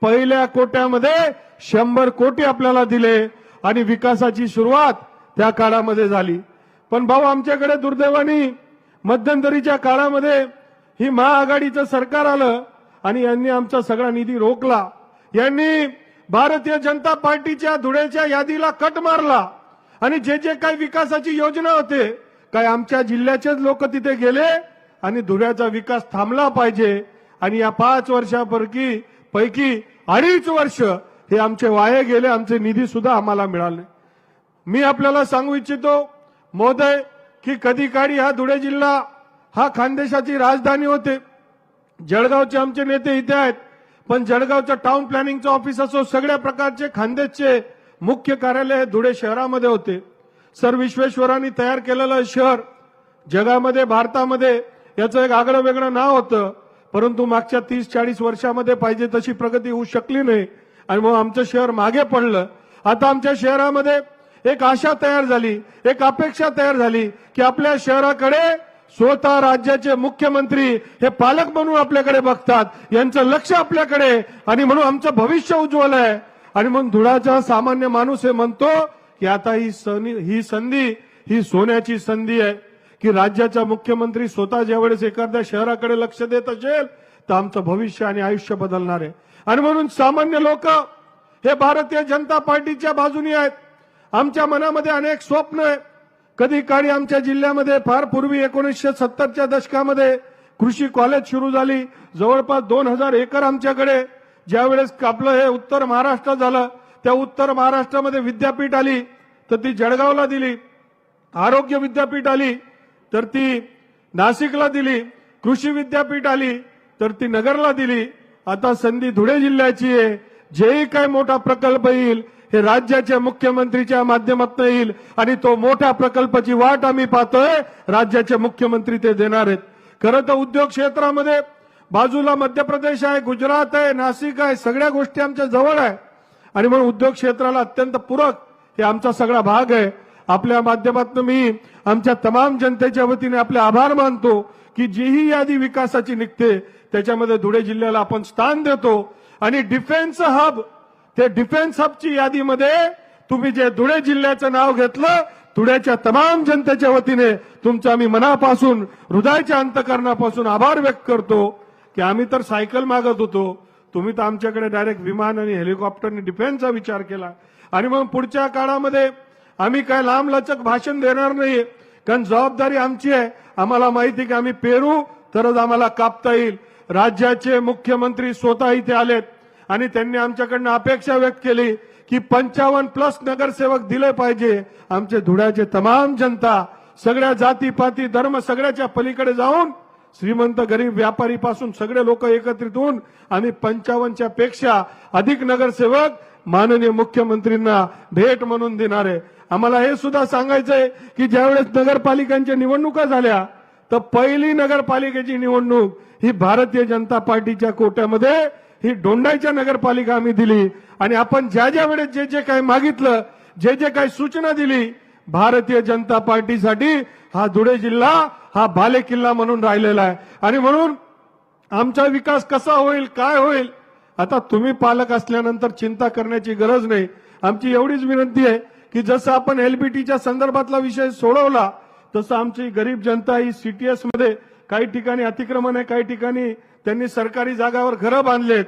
पहिल्या कोट्यामध्ये 100 कोटी आपल्याला दिले आणि विकासाची सुरुवात त्या काळामध्ये झाली. पण भाऊ आमच्याकडे दुर्दैवाने मध्यंतरीच्या काळामध्ये ही महाआघाडीचं सरकार आलं आणि यांनी आमचा सगळा निधी रोखला. यांनी भारतीय जनता पार्टीच्या धुळेच्या यादीला कट मारला आणि जे जे काही विकासाची योजना होते काय आमच्या जिल्ह्याचेच लोक तिथे गेले आणि धुळ्याचा विकास थांबला पाहिजे आणि या 5 वर्षापैकी 2.5 वर्ष हे आमचे वाये गेले. आमचे निधी सुद्धा आम्हाला मिळाले. मी आपल्याला सांगू इच्छितो महोदय की कधी काळी हा धुळे जिल्हा हा खानदेशाची राजधानी होते. जळगावचे आमचे नेते इथे आहेत, पण जळगावचं टाउन प्लॅनिंगचं ऑफिस असो, सगळ्या प्रकारचे खानदेशचे मुख्य कार्यालय हे धुळे शहरामध्ये होते. सर विश्वेश्वरांनी तयार केलेलं शहर जगामध्ये भारतामध्ये याचं एक आगळं वेगळं नाव होतं, परंतु मागच्या 30-40 वर्षामध्ये पाहिजे तशी प्रगती होऊ शकली नाही आणि मग आमचं शहर मागे पडलं. आता आमच्या शहरामध्ये एक आशा तयार झाली, एक अपेक्षा तयार झाली की आपल्या शहराकडे स्वतः राज्याचे मुख्यमंत्री हे पालक म्हणून आपल्याकडे बघतात, यांचं लक्ष आपल्याकडे आणि म्हणून आमचं भविष्य उज्ज्वल आहे. आणि म्हणून धुळ्याचा सामान्य माणूस हे म्हणतो की आता ही संधी ही सोन्याची संधी आहे की राज्याचा मुख्यमंत्री स्वतः ज्यावेळेस एखाद्या शहराकडे लक्ष देत असेल तर आमचं भविष्य आणि आयुष्य बदलणार आहे. आणि म्हणून सामान्य लोक हे भारतीय जनता पार्टीच्या बाजूने आहेत. आमच्या मनामध्ये अनेक स्वप्न आहे. कधी काळी आमच्या जिल्ह्यामध्ये फार पूर्वी 1970च्या दशकामध्ये कृषी कॉलेज सुरू झाली. जवळपास 2000 एकर आमच्याकडे. ज्यावेळेस आपलं हे उत्तर महाराष्ट्र झालं त्या उत्तर महाराष्ट्रामध्ये विद्यापीठ आली तर ती जळगावला दिली. आरोग्य विद्यापीठ आली तर ती नाशिकला दिली. कृषी विद्यापीठ आली तर ती नगरला दिली. आता संधी धुळे जिल्ह्याची आहे. जेही काय मोठा प्रकल्प येईल हे राज्याच्या मुख्यमंत्रीच्या माध्यमातून येईल आणि तो मोठ्या प्रकल्पाची वाट आम्ही पाहतोय. राज्याचे मुख्यमंत्री ते देणार आहेत. खरं तर उद्योग क्षेत्रामध्ये बाजूला मध्य प्रदेश आहे, गुजरात आहे, नाशिक आहे, सगळ्या गोष्टी आमच्या जवळ आहे आणि म्हणून उद्योग क्षेत्राला अत्यंत पूरक हे आमचा सगळा भाग आहे. आपल्या माध्यमातून मी आमच्या तमाम जनतेच्या वतीने आपले आभार मानतो की जीही यादी विकासाची निघते त्याच्यामध्ये धुळे जिल्ह्याला आपण स्थान देतो आणि डिफेन्स हब, ते डिफेन्स हबची यादीमध्ये तुम्ही जे धुळे जिल्ह्याचं नाव घेतलं, धुळ्याच्या तमाम जनतेच्या वतीने तुमचं आम्ही मनापासून हृदयाच्या अंतकरणापासून आभार व्यक्त करतो की आम्ही तर सायकल मागत होतो, तुम्ही तर आमच्याकडे डायरेक्ट विमान आणि हेलिकॉप्टरने डिफेन्सचा विचार केला. आणि मग पुढच्या काळामध्ये आम्ही काय लांबलचक भाषण देणार नाही, कारण जबाबदारी आमची आहे. आम्हाला माहिती की आम्ही पेरू तरच आम्हाला कापता येईल. राज्याचे मुख्यमंत्री स्वतः इथे आलेत आणि त्यांनी आमच्याकडनं अपेक्षा व्यक्त केली की 55+ नगरसेवक दिले पाहिजे. आमचे धुळ्याचे तमाम जनता, सगळ्या जातीपाती धर्म सगळ्याच्या पलीकडे जाऊन श्रीमंत गरीब व्यापारीपासून सगळे लोक एकत्रित होऊन आम्ही 55च्या पेक्षा अधिक नगरसेवक माननीय मुख्यमंत्रींना भेट म्हणून देणार आहे. आम्हाला हे सुद्धा सांगायचंय की ज्यावेळेस नगरपालिकांच्या निवडणुका झाल्या तर पहिली नगरपालिकेची निवडणूक ही भारतीय जनता पार्टीच्या कोट्यामध्ये ही डोंडाईच्या नगरपालिका आम्ही दिली आणि आपण ज्या वेळेस जे जे काही मागितलं, जे जे काही सूचना दिली, भारतीय जनता पार्टीसाठी हा धुळे जिल्हा हा बालेकिल्ला म्हणून राहिलेला आहे. आणि म्हणून आमचा विकास कसा होईल, काय होईल, आता तुम्ही पालक असल्यानंतर चिंता करण्याची गरज नाही. आमची एवढीच विनंती आहे की जसं आपण एलबीटीच्या संदर्भातला विषय सोडवला तसं आमची गरीब जनता ही सीटीएस मध्ये काही ठिकाणी अतिक्रमण आहे, काही ठिकाणी त्यांनी सरकारी जागावर घरं बांधलेत.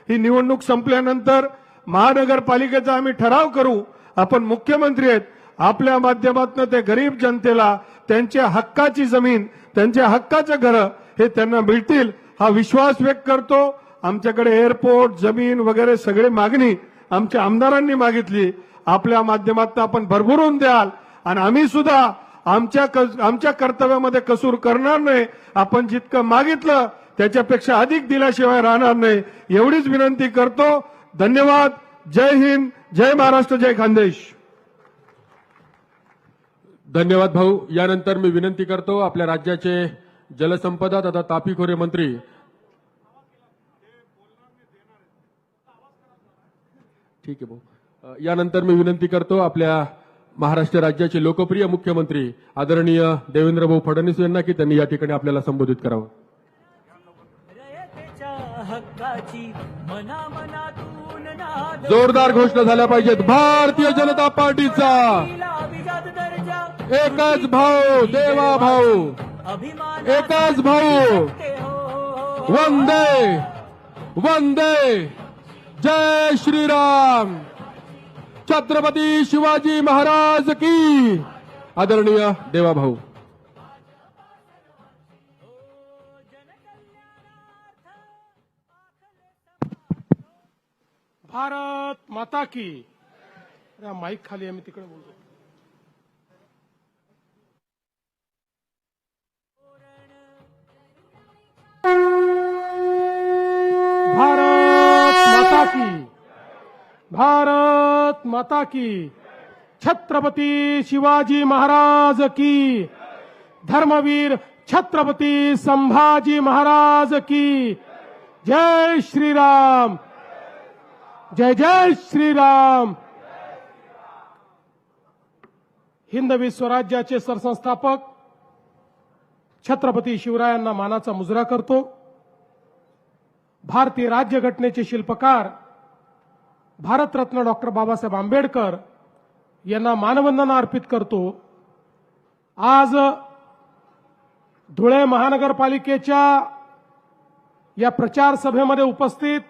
ही निवडणूक संपल्यानंतर महानगरपालिकेचा आम्ही ठराव करू. आपण मुख्यमंत्री आहेत, आपल्या माध्यमातून ते गरीब जनतेला त्यांच्या हक्काची जमीन, त्यांच्या हक्काचं घरं हे त्यांना मिळतील हा विश्वास व्यक्त करतो. आमच्याकडे एअरपोर्ट, जमीन वगैरे सगळे मागणी आमच्या आमदारांनी मागितली. आपल्या माध्यमातून आपण भरभरून द्याल आणि आम्ही सुद्धा आमच्या कर्तव्यामध्ये कसूर करणार नाही. आपण जितकं मागितलं त्याच्यापेक्षा अधिक दिल्याशिवाय राहणार नाही एवढीच विनंती करतो. धन्यवाद. जय हिंद, जय महाराष्ट्र, जय खानदेश. धन्यवाद भाऊ. यानंतर मी विनंती करतो आपल्या राज्याचे जलसंपदा तथा तापी खोरे मंत्री ठीक आहे भाऊ. यानंतर मी विनंती करतो आपल्या महाराष्ट्र राज्याचे लोकप्रिय मुख्यमंत्री आदरणीय देवेंद्रभाऊ फडणवीस यांना की त्यांनी या ठिकाणी आपल्याला संबोधित करावं. जोरदार घोषणा झाल्या पाहिजेत. भारतीय जनता पार्टीचा एकच भाऊ, देवा भाऊ, एकच भाऊ, वंदे वंदे जय श्रीराम, छत्रपती शिवाजी महाराज की. आदरणीय देवा भाऊ. भारत माता की. माईक खाली आहे, मी तिकडे बोलतो. भारत माता की. भारत माता की. छत्रपती शिवाजी महाराज की. धर्मवीर छत्रपती संभाजी महाराज की. जय श्रीराम, जय जय श्रीराम. हिंदवी स्वराज्याचे सरसंस्थापक छत्रपती शिवरायांना मानाचा मुजरा करतो. भारतीय राज्यघटनेचे शिल्पकार भारतरत्न डॉक्टर बाबासाहेब आंबेडकर यांना मानवंदना अर्पित करतो. आज धुळे महानगरपालिकेच्या या प्रचार सभेमध्ये उपस्थित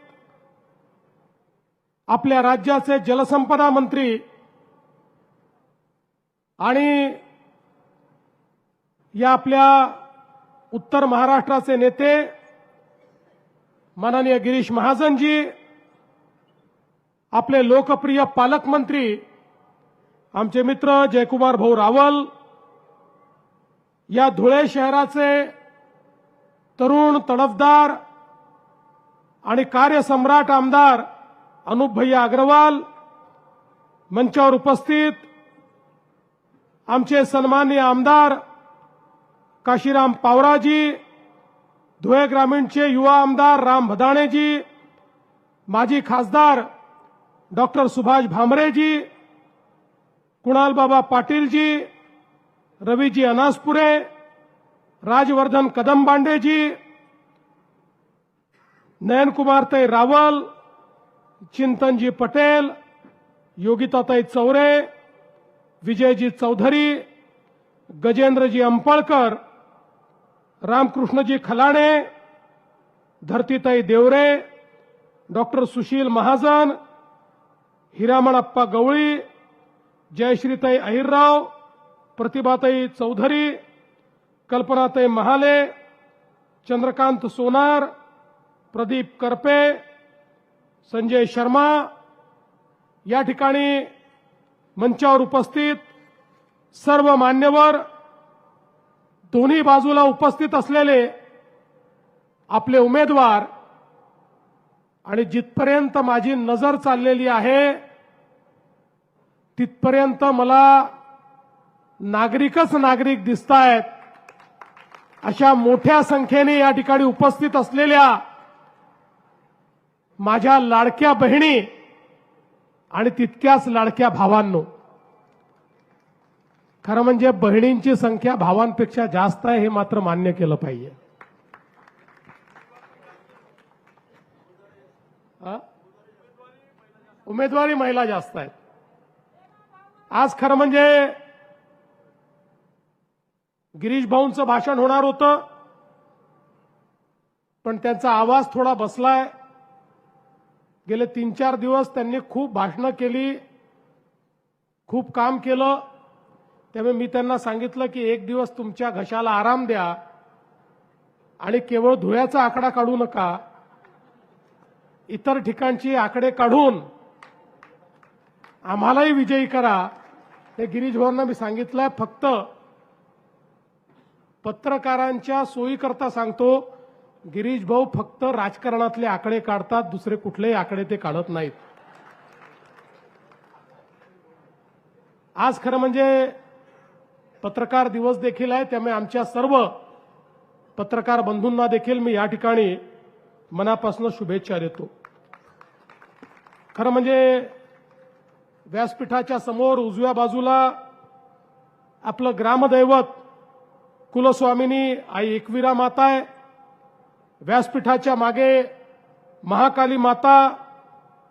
आपल्या राज्याचे जलसंपदा मंत्री आणि या आपल्या उत्तर महाराष्ट्राचे नेते माननीय गिरीश महाजनजी, आपले लोकप्रिय पालकमंत्री आमचे मित्र जयकुमार भाऊ रावल, या धुळे शहराचे तरुण तडफदार आणि कार्यसम्राट आमदार अनुप भैया अग्रवाल, मंचावर उपस्थित आमचे सन्माननीय आमदार काशीराम पावराजी, धुळे ग्रामीणचे युवा आमदार राम भदाणेजी, माजी खासदार डॉक्टर सुभाष भामरेजी, कुणालबाबा पाटीलजी, रवीजी अनासपुरे, राजवर्धन कदमबांडेजी, नयनकुमारताई रावल, चिंतनजी पटेल, योगिताताई चौरे, विजयजी चौधरी, गजेंद्रजी अंपळकर, रामकृष्णजी खलाणे, धरतीताई देवरे, डॉक्टर सुशील महाजन, हिरामणप्पा गवळी, जयश्रीताई अहिरराव, प्रतिभाताई चौधरी, कल्पनाताई महाले, चंद्रकांत सोनार, प्रदीप करपे, संजय शर्मा, या ठिकाणी मंचावर उपस्थित सर्व मान्यवर, दोन्ही बाजूला उपस्थित असलेले आपले उमेदवार आणि जिथपर्यंत माझी नजर चाललेली आहे तिथपर्यंत मला नागरिकच नागरिक दिसतायत. अशा मोठ्या संख्येने या ठिकाणी उपस्थित असलेल्या माझ्या लाडक्या बहिणी आणि तितक्याच लाडक्या भावांनो, खरं म्हणजे बहिणींची संख्या भावांपेक्षा जास्त आहे हे मात्र मान्य केलं पाहिजे. उमेदवारी महिला जास्त आहेत. आज खरं म्हणजे गिरीश भाऊंचं भाषण होणार होतं, पण त्यांचा आवाज थोडा बसलाय. गेले 3-4 दिवस त्यांनी खूप भाषणं केली, खूप काम केलं. त्यामुळे मी त्यांना सांगितलं की एक दिवस तुमच्या घशाला आराम द्या आणि केवळ धुळ्याचा आकडा काढू नका, इतर ठिकाणची आकडे काढून आम्हालाही विजयी करा. हे गिरीश भाऊंना मी सांगितलंय. फक्त पत्रकारांच्या सोयीकरता सांगतो, गिरीश भाऊ फक्त राजकारणातले आकडे काढतात, दुसरे कुठलेही आकडे ते काढत नाहीत. आज खरं म्हणजे पत्रकार दिवस देखील आहे, त्यामुळे आमच्या सर्व पत्रकार बंधूंना देखील मी या ठिकाणी मनापासून शुभेच्छा देतो. खरं म्हणजे व्यासपीठाच्या समोर उजव्या बाजूला आपलं ग्रामदैवत कुलस्वामिनी आई एकविरा माता आहे. व्यासपीठाच्या मागे महाकाली माता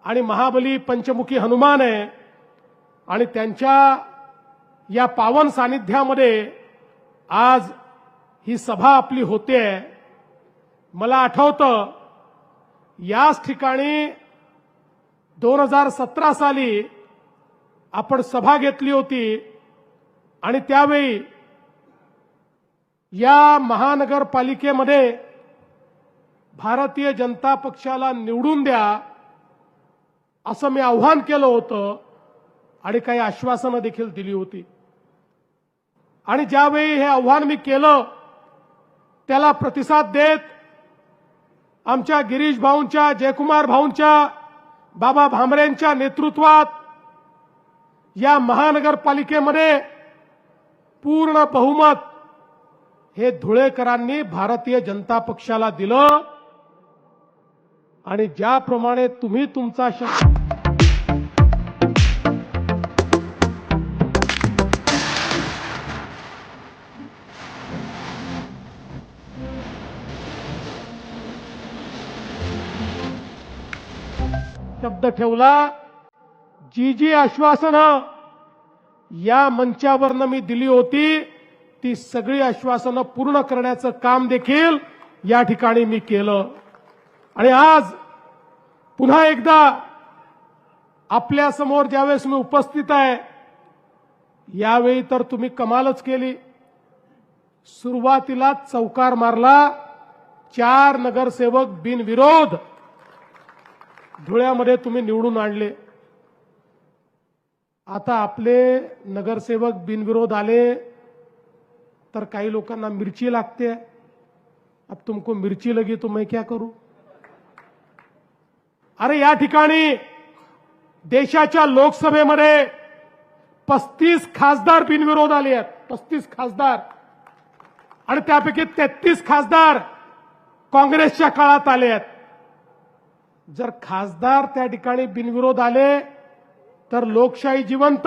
आणि महाबली पंचमुखी हनुमान आहे. आणि त्यांच्या या पावन सानिध्यामध्ये आज ही सभा आपली होते. मला आठवतं याच ठिकाणी 2017 साली आपण सभा घेतली होती आणि त्यावेळी या महानगरपालिकेमध्ये भारतीय जनता पक्षाला निवडून द्या असं मी आव्हान केलं होतं आणि काही आश्वासनं देखील दिली होती. आणि ज्यावेळी हे आव्हान मी केलं त्याला प्रतिसाद देत आमच्या गिरीश भाऊंच्या, जयकुमार भाऊंच्या, बाबा भामरेंच्या नेतृत्वात या महानगरपालिकेमध्ये पूर्ण बहुमत हे धुळेकरांनी भारतीय जनता पक्षाला दिलं. आणि ज्याप्रमाणे तुम्ही तुमचा शब्द ठेवला, जी आश्वासनं या मंचावरनं मी दिली होती ती सगळी आश्वासनं पूर्ण करण्याचं काम देखील या ठिकाणी मी केलं. आणि आज पुन्हा एकदा आपल्या समोर ज्यावेळेस मी उपस्थित आहे, यावेळी तर तुम्ही कमालच केली. सुरुवातीला चौकार मारला, 4 नगरसेवक बिनविरोध धुळ्यामध्ये तुम्ही निवडून आणले. आता आपले नगरसेवक बिनविरोध आले तर काही लोकांना मिर्ची लागते. अब तुमको मिर्ची लगी तो मैं क्या करूं. अरे या ठिकाणी देशाच्या लोकसभेमध्ये 35 खासदार बिनविरोध आले आहेत. 35 खासदार आणि त्यापैकी 33 खासदार काँग्रेसच्या काळात आले आहेत. जर खासदार त्या ठिकाणी बिनविरोध आले तर लोकशाही जिवंत.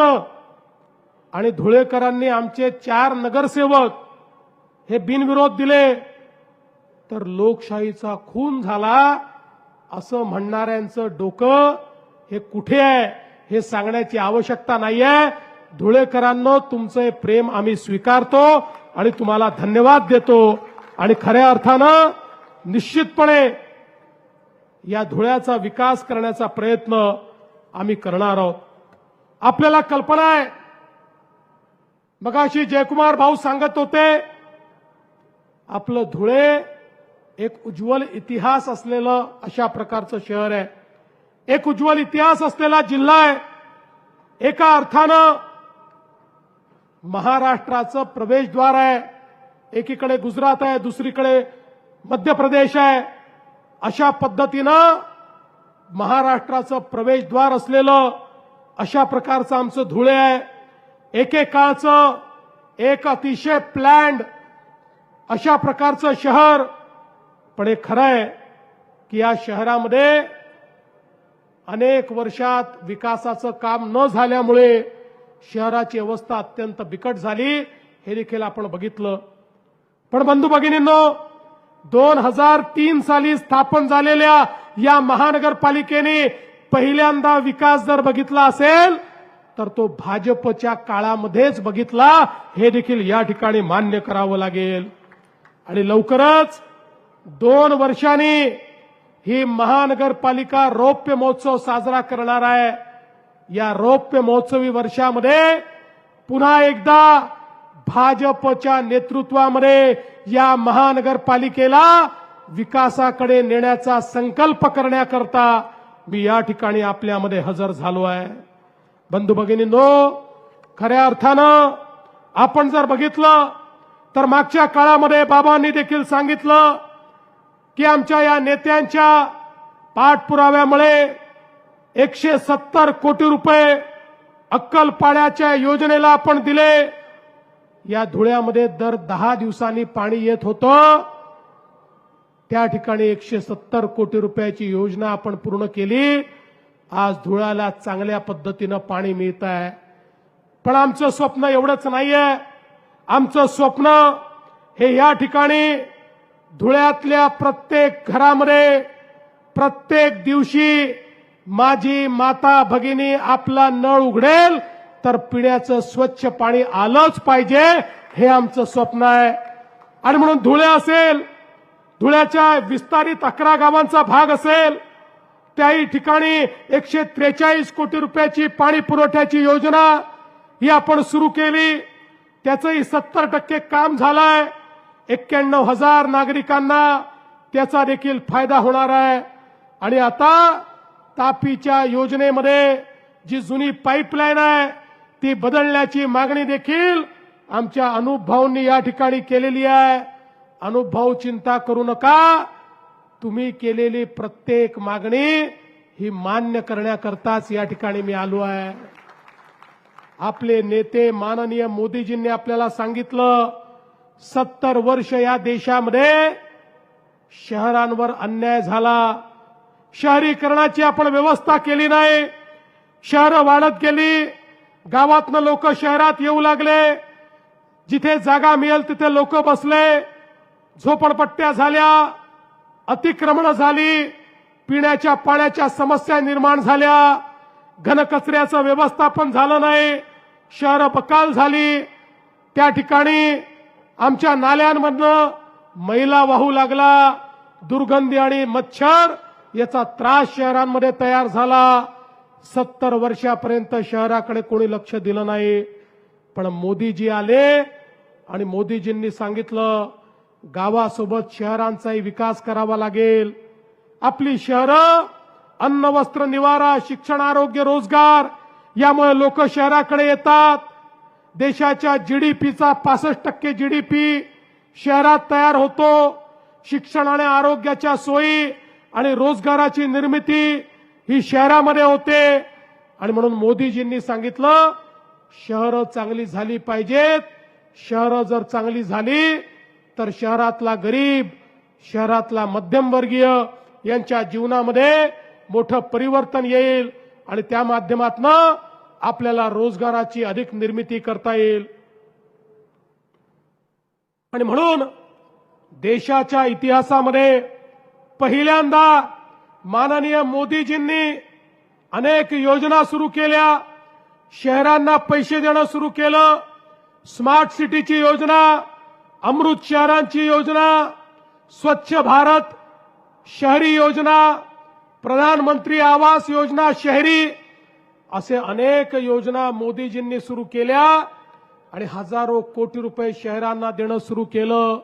आणि धुळेकरांनी आमचे 4 नगरसेवक हे बिनविरोध दिले तर लोकशाहीचा खून झाला असं म्हणणाऱ्यांचं डोकं हे कुठे आहे हे सांगण्याची आवश्यकता नाहीये. धुळेकरांनो, तुमचं हे प्रेम आम्ही स्वीकारतो आणि तुम्हाला धन्यवाद देतो. आणि खऱ्या अर्थानं निश्चितपणे या धुळ्याचा विकास करण्याचा प्रयत्न आम्ही करणार आहोत. आपल्याला कल्पना आहे, मगाशी जयकुमार भाऊ सांगत होते, आपलं धुळे एक उज्ज्वल इतिहास असलेलं अशा प्रकारचं शहर आहे. एक उज्ज्वल इतिहास असलेला जिल्हा आहे. एका अर्थानं महाराष्ट्राचं प्रवेशद्वार आहे. एकीकडे गुजरात आहे, दुसरीकडे मध्य प्रदेश आहे. अशा पद्धतीनं महाराष्ट्राचं प्रवेशद्वार असलेलं अशा प्रकारचं आमचं धुळे आहे. एकेकाळचं एक अतिशय प्लॅन्ड अशा प्रकारचं शहर. पण हे खरं आहे की या शहरामध्ये अनेक वर्षात विकासाचं काम न झाल्यामुळे शहराची अवस्था अत्यंत बिकट झाली, हे देखील आपण बघितलं. पण बंधू भगिनींनो, 2003 साली स्थापन झालेल्या या महानगरपालिकेने पहिल्यांदा विकास जर बघितला असेल तर तो भाजपच्या काळामध्येच बघितला, हे देखील या ठिकाणी मान्य करावं लागेल. आणि लवकरच 2 वर्षांनी ही महानगरपालिका रौप्य महोत्सव साजरा करणार आहे. या रौप्य महोत्सवी वर्षामध्ये पुन्हा एकदा भाजपच्या नेतृत्वामध्ये या महानगरपालिकेला विकासाकडे नेण्याचा संकल्प करण्याकरता मी या ठिकाणी आपल्यामध्ये हजर झालो आहे. बंधू भगिनींनो, खऱ्या अर्थानं आपण जर बघितलं तर मागच्या काळामध्ये बाबांनी देखील सांगितलं की आमच्या या नेत्यांच्या पाठपुराव्यामुळे 170 कोटी रुपये अक्कलपाड्याच्या योजनेला आपण दिले. या धुळ्यामध्ये दर 10 दिवसांनी पाणी येत होतं, त्या ठिकाणी 170 कोटी रुपयाची योजना आपण पूर्ण केली. आज धुळ्याला चांगल्या पद्धतीनं पाणी मिळत आहे. पण आमचं स्वप्न एवढंच नाहीये. आमचं स्वप्न हे या ठिकाणी धुळ्यातल्या प्रत्येक घरामध्ये प्रत्येक दिवशी माझी माता भगिनी आपला नळ उघडेल तर पिण्याचं स्वच्छ पाणी आलंच पाहिजे, हे आमचं स्वप्न आहे. आणि म्हणून धुळे असेल, धुळ्याच्या विस्तारित 11 गावांचा भाग असेल, त्याही ठिकाणी 143 कोटी रुपयाची पाणी पुरवठ्याची योजना ही आपण सुरू केली. त्याचंही 70% काम झालंय. 91,000 नागरिकांना त्याचा देखील फायदा होणार आहे. आणि आता तापीच्या योजनेमध्ये जी जुनी पाईपलाईन आहे ती बदलण्याची मागणी देखील आमच्या अनुप भाऊंनी या ठिकाणी केलेली आहे. अनुप भाऊ, चिंता करू नका, तुम्ही केलेली प्रत्येक मागणी ही मान्य करण्याकरताच या ठिकाणी मी आलो आहे. आपले नेते माननीय मोदीजींनी आपल्याला सांगितलं 70 वर्ष या देशामध्ये शहरांवर अन्याय झाला. शहरीकरणाची आपण व्यवस्था केली नाही. शहरं वाढत गेली. गावातनं लोक शहरात येऊ लागले. जिथे जागा मिळेल तिथे लोक बसले. झोपडपट्ट्या झाल्या. अतिक्रमणं झाली. पिण्याच्या पाण्याच्या समस्या निर्माण झाल्या. घनकचऱ्याचं व्यवस्थापन झालं नाही. शहरं बकाल झाली. त्या ठिकाणी आमच्या नाल्यांमधनं मैला वाहू लागला. दुर्गंधी आणि मच्छर याचा त्रास शहरांमध्ये तयार झाला. 70 वर्षापर्यंत शहराकडे कोणी लक्ष दिलं नाही. पण मोदीजी आले आणि मोदीजींनी सांगितलं गावासोबत शहरांचाही विकास करावा लागेल. आपली शहरं अन्न, वस्त्र, निवारा, शिक्षण, आरोग्य, रोजगार यामुळे लोक शहराकडे येतात. देशाच्या जीडीपीचा 65% जीडीपी शहरात तयार होतो. शिक्षण आणि आरोग्याच्या सोयी आणि रोजगाराची निर्मिती ही शहरामध्ये होते. आणि म्हणून मोदीजींनी सांगितलं शहरं चांगली झाली पाहिजेत. शहरं जर चांगली झाली तर शहरातला गरीब, शहरातला मध्यमवर्गीय यांच्या जीवनामध्ये मोठं परिवर्तन येईल आणि त्या माध्यमातून आपल्याला रोजगाराची अधिक निर्मिती करता येईल. आणि म्हणून देशाच्या इतिहासामध्ये पहिल्यांदा माननीय मोदीजींनी अनेक योजना सुरू केल्या. शहरांना पैसे देणं सुरू केलं. स्मार्ट सिटीची योजना, अमृत शहरांची योजना, स्वच्छ भारत शहरी योजना, प्रधानमंत्री आवास योजना शहरी, असे अनेक योजना मोदीजींनी सुरू केल्या आणि हजारो कोटी रुपये शहरांना देणं सुरू केलं.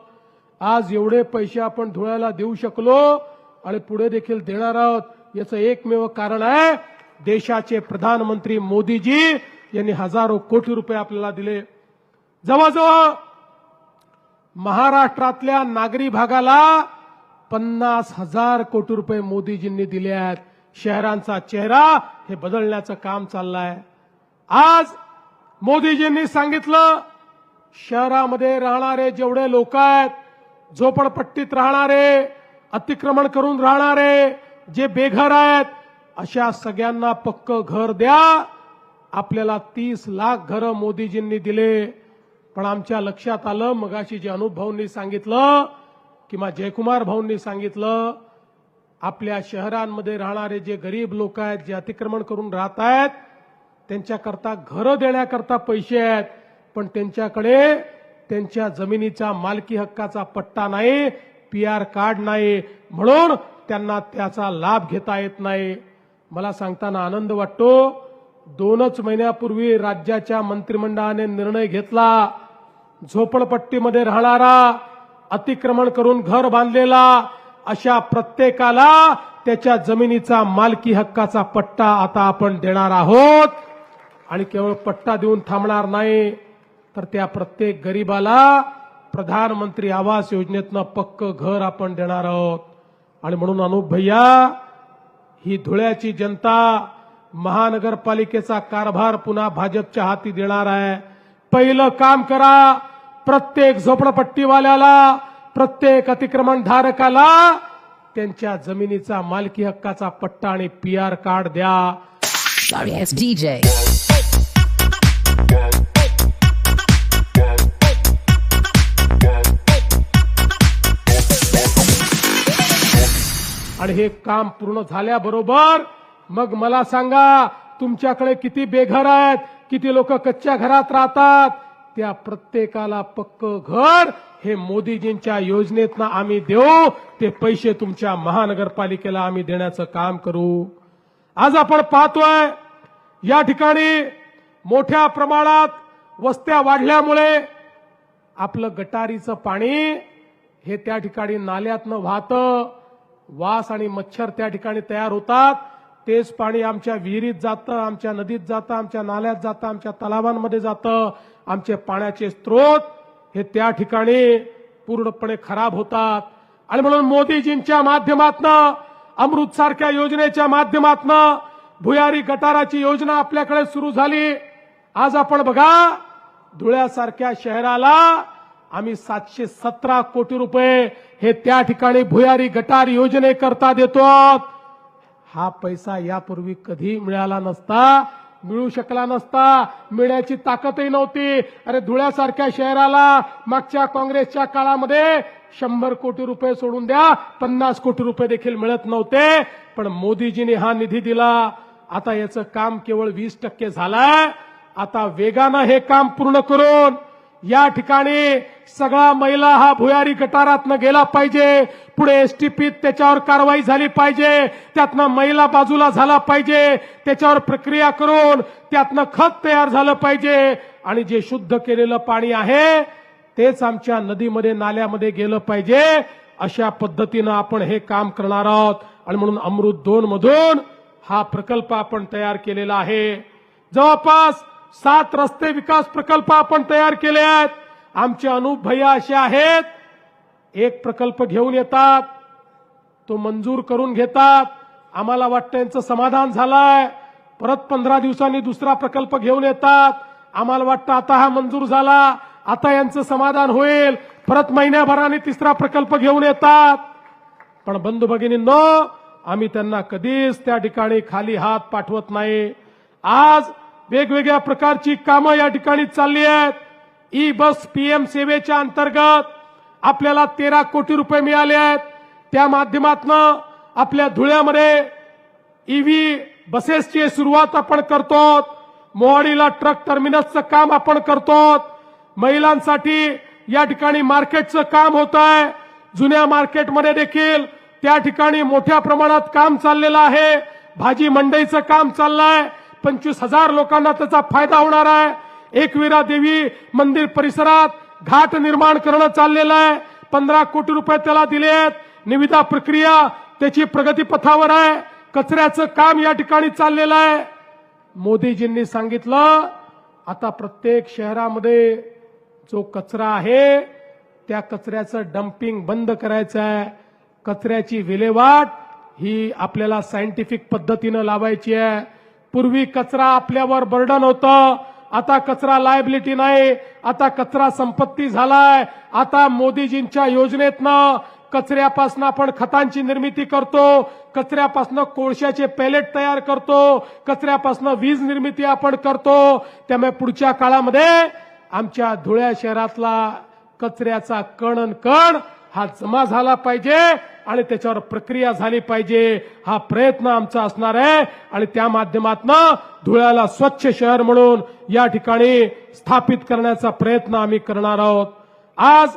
आज एवढे पैसे आपण धुळ्याला देऊ शकलो आणि पुढे देखील देणार आहोत. याचं एकमेव कारण आहे देशाचे प्रधानमंत्री मोदीजी यांनी हजारो कोटी रुपये आपल्याला दिले. जवळजवळ महाराष्ट्रातल्या नागरी भागाला 50,000 कोटी रुपये मोदीजींनी दिले आहेत. शहरांचा चेहरा हे बदलण्याचं काम चाललंय. आज मोदीजींनी सांगितलं शहरामध्ये राहणारे जेवढे लोक आहेत, झोपडपट्टीत राहणारे, अतिक्रमण करून राहणारे, जे बेघर आहेत, अशा सगळ्यांना पक्कं घर द्या. आपल्याला 30 लाख घरं मोदीजींनी दिले. पण आमच्या लक्षात आलं मगाशी जे अनुप भाऊंनी सांगितलं किंवा जयकुमार भाऊंनी सांगितलं आपल्या शहरांमध्ये राहणारे जे गरीब लोक आहेत, जे अतिक्रमण करून राहत आहेत, त्यांच्याकरता घरं देण्याकरता पैसे आहेत, पण त्यांच्याकडे त्यांच्या जमिनीचा मालकी हक्काचा पट्टा नाही, PR कार्ड नाही, म्हणून त्यांना त्याचा लाभ घेता येत नाही. मला सांगताना आनंद वाटतो, 2च महिन्यापूर्वी राज्याच्या मंत्रिमंडळाने निर्णय घेतला, झोपडपट्टीमध्ये राहणारा, अतिक्रमण करून घर बांधलेला अशा प्रत्येकाला त्याच्या जमिनीचा मालकी हक्काचा पट्टा आता आपण देणार आहोत. आणि केवळ पट्टा देऊन थांबणार नाही, तर त्या प्रत्येक गरीबाला प्रधानमंत्री आवास योजनेतनं पक्क घर आपण देणार आहोत. आणि म्हणून अनुप भैया, ही धुळ्याची जनता महानगरपालिकेचा कारभार पुन्हा भाजपच्या हाती देणार आहे. पहिलं काम करा, प्रत्येक झोपडपट्टीवाल्याला, प्रत्येक अतिक्रमणधारकाला त्यांच्या जमिनीचा मालकी हक्काचा पट्टा आणि PR कार्ड द्या. Sorry ass DJ. आणि हे काम पूर्ण झाल्याबरोबर मग मला सांगा, तुमच्याकडे किती बेघर आहेत, किती लोक कच्च्या घरात राहतात, त्या प्रत्येकाला पक्क घर हे मोदीजींच्या योजनेतनं आम्ही देऊ. ते पैसे तुमच्या महानगरपालिकेला आम्ही देण्याचं काम करू. आज आपण पाहतोय या ठिकाणी मोठ्या प्रमाणात वस्त्या वाढल्यामुळे आपलं गटारीचं पाणी हे त्या ठिकाणी नाल्यातनं वाहतं, वास आणि मच्छर त्या ठिकाणी तयार होतात. तेच पाणी आमच्या विहिरीत जातं, आमच्या नदीत जातं, आमच्या नाल्यात जातं, आमच्या तलावांमध्ये जातं. आमचे पाण्याचे स्रोत हे त्या ठिकाणी पूर्णपणे खराब होतात. आणि म्हणून मोदीजींच्या माध्यमातनं, अमृत सारख्या योजनेच्या माध्यमातनं भुयारी गटाराची योजना आपल्याकडे सुरू झाली. आज आपण बघा, धुळ्यासारख्या शहराला आम्ही 717 कोटी रुपये हे त्या ठिकाणी भुयारी गटार योजनेकरता देतो. हा पैसा यापूर्वी कधी मिळाला नसता, मिळू शकला नसता, मिळण्याची ताकदही नव्हती. अरे धुळ्यासारख्या शहराला मागच्या काँग्रेसच्या काळामध्ये 100 कोटी रुपये सोडून द्या, 50 कोटी रुपये देखील मिळत नव्हते. पण मोदीजींनी हा निधी दिला. आता याचं काम केवळ 20% झालंय. आता वेगानं हे काम पूर्ण करून या ठिकाणी सगळा मैला हा भुयारी गटारातनं गेला पाहिजे. पुढे एसटीपीत त्याच्यावर कारवाई झाली पाहिजे, त्यातनं मैला बाजूला झाला पाहिजे, त्याच्यावर प्रक्रिया करून त्यातनं खत तयार झालं पाहिजे. आणि जे शुद्ध केलेलं पाणी आहे तेच आमच्या नदीमध्ये नाल्यामध्ये गेलं पाहिजे. अशा पद्धतीनं आपण हे काम करणार आहोत. आणि म्हणून अमृत 2 मधून हा प्रकल्प आपण तयार केलेला आहे. जवळपास 7 रस्ते विकास प्रकल्प आपण तयार केले आहेत. आमचे अनुप भैया असे आहेत, एक प्रकल्प घेऊन येतात, तो मंजूर करून घेतात, आम्हाला वाटतं यांचं समाधान झालंय. परत 15 दिवसांनी दुसरा प्रकल्प घेऊन येतात, आम्हाला वाटतं आता हा मंजूर झाला, आता यांचं समाधान होईल. परत महिन्याभराने तिसरा प्रकल्प घेऊन येतात. पण बंधू भगिनींनो, आम्ही त्यांना कधीच त्या ठिकाणी खाली हात पाठवत नाही. आज वेगवेगळ्या प्रकारची कामं या ठिकाणी चालली आहेत. ई बस PM सेवेच्या अंतर्गत आपल्याला 13 कोटी रुपये मिळाले आहेत. त्या माध्यमातून आपल्या धुळ्यामध्ये EV बसेसची सुरुवात आपण करतो. मोहाडीला ट्रक टर्मिनसचं काम आपण करतो. महिलांसाठी या ठिकाणी मार्केटचं काम होत आहे. जुन्या मार्केटमध्ये देखील त्या ठिकाणी मोठ्या प्रमाणात काम चाललेलं आहे. भाजी मंडईचं काम चाललंय. 25,000 लोकांना त्याचा फायदा होणार आहे. एकविरा देवी मंदिर परिसरात घाट निर्माण करणं चाललेलं आहे. 15 कोटी रुपये त्याला दिले आहेत. निविदा प्रक्रिया त्याची प्रगतीपथावर आहे. कचऱ्याचं काम या ठिकाणी चाललेलं आहे. मोदीजींनी सांगितलं, आता प्रत्येक शहरामध्ये जो कचरा आहे त्या कचऱ्याचं डंपिंग बंद करायचं आहे. कचऱ्याची विल्हेवाट ही आपल्याला सायंटिफिक पद्धतीनं लावायची आहे. पूर्वी कचरा आपल्यावर बर्डन होतं, आता कचरा लायबिलिटी नाही, आता कचरा संपत्ती झालाय. आता मोदीजींच्या योजनेतनं कचऱ्यापासून आपण खतांची निर्मिती करतो, कचऱ्यापासून कोळशाचे पॅलेट तयार करतो, कचऱ्यापासून वीज निर्मिती आपण करतो. त्यामुळे पुढच्या काळामध्ये आमच्या धुळ्या शहरातला कचऱ्याचा कण हा जमा झाला पाहिजे आणि त्याच्यावर प्रक्रिया झाली पाहिजे, हा प्रयत्न आमचा असणार आहे. आणि त्या माध्यमातून धुळ्याला स्वच्छ शहर म्हणून या ठिकाणी स्थापित करण्याचा प्रयत्न आम्ही करणार आहोत. आज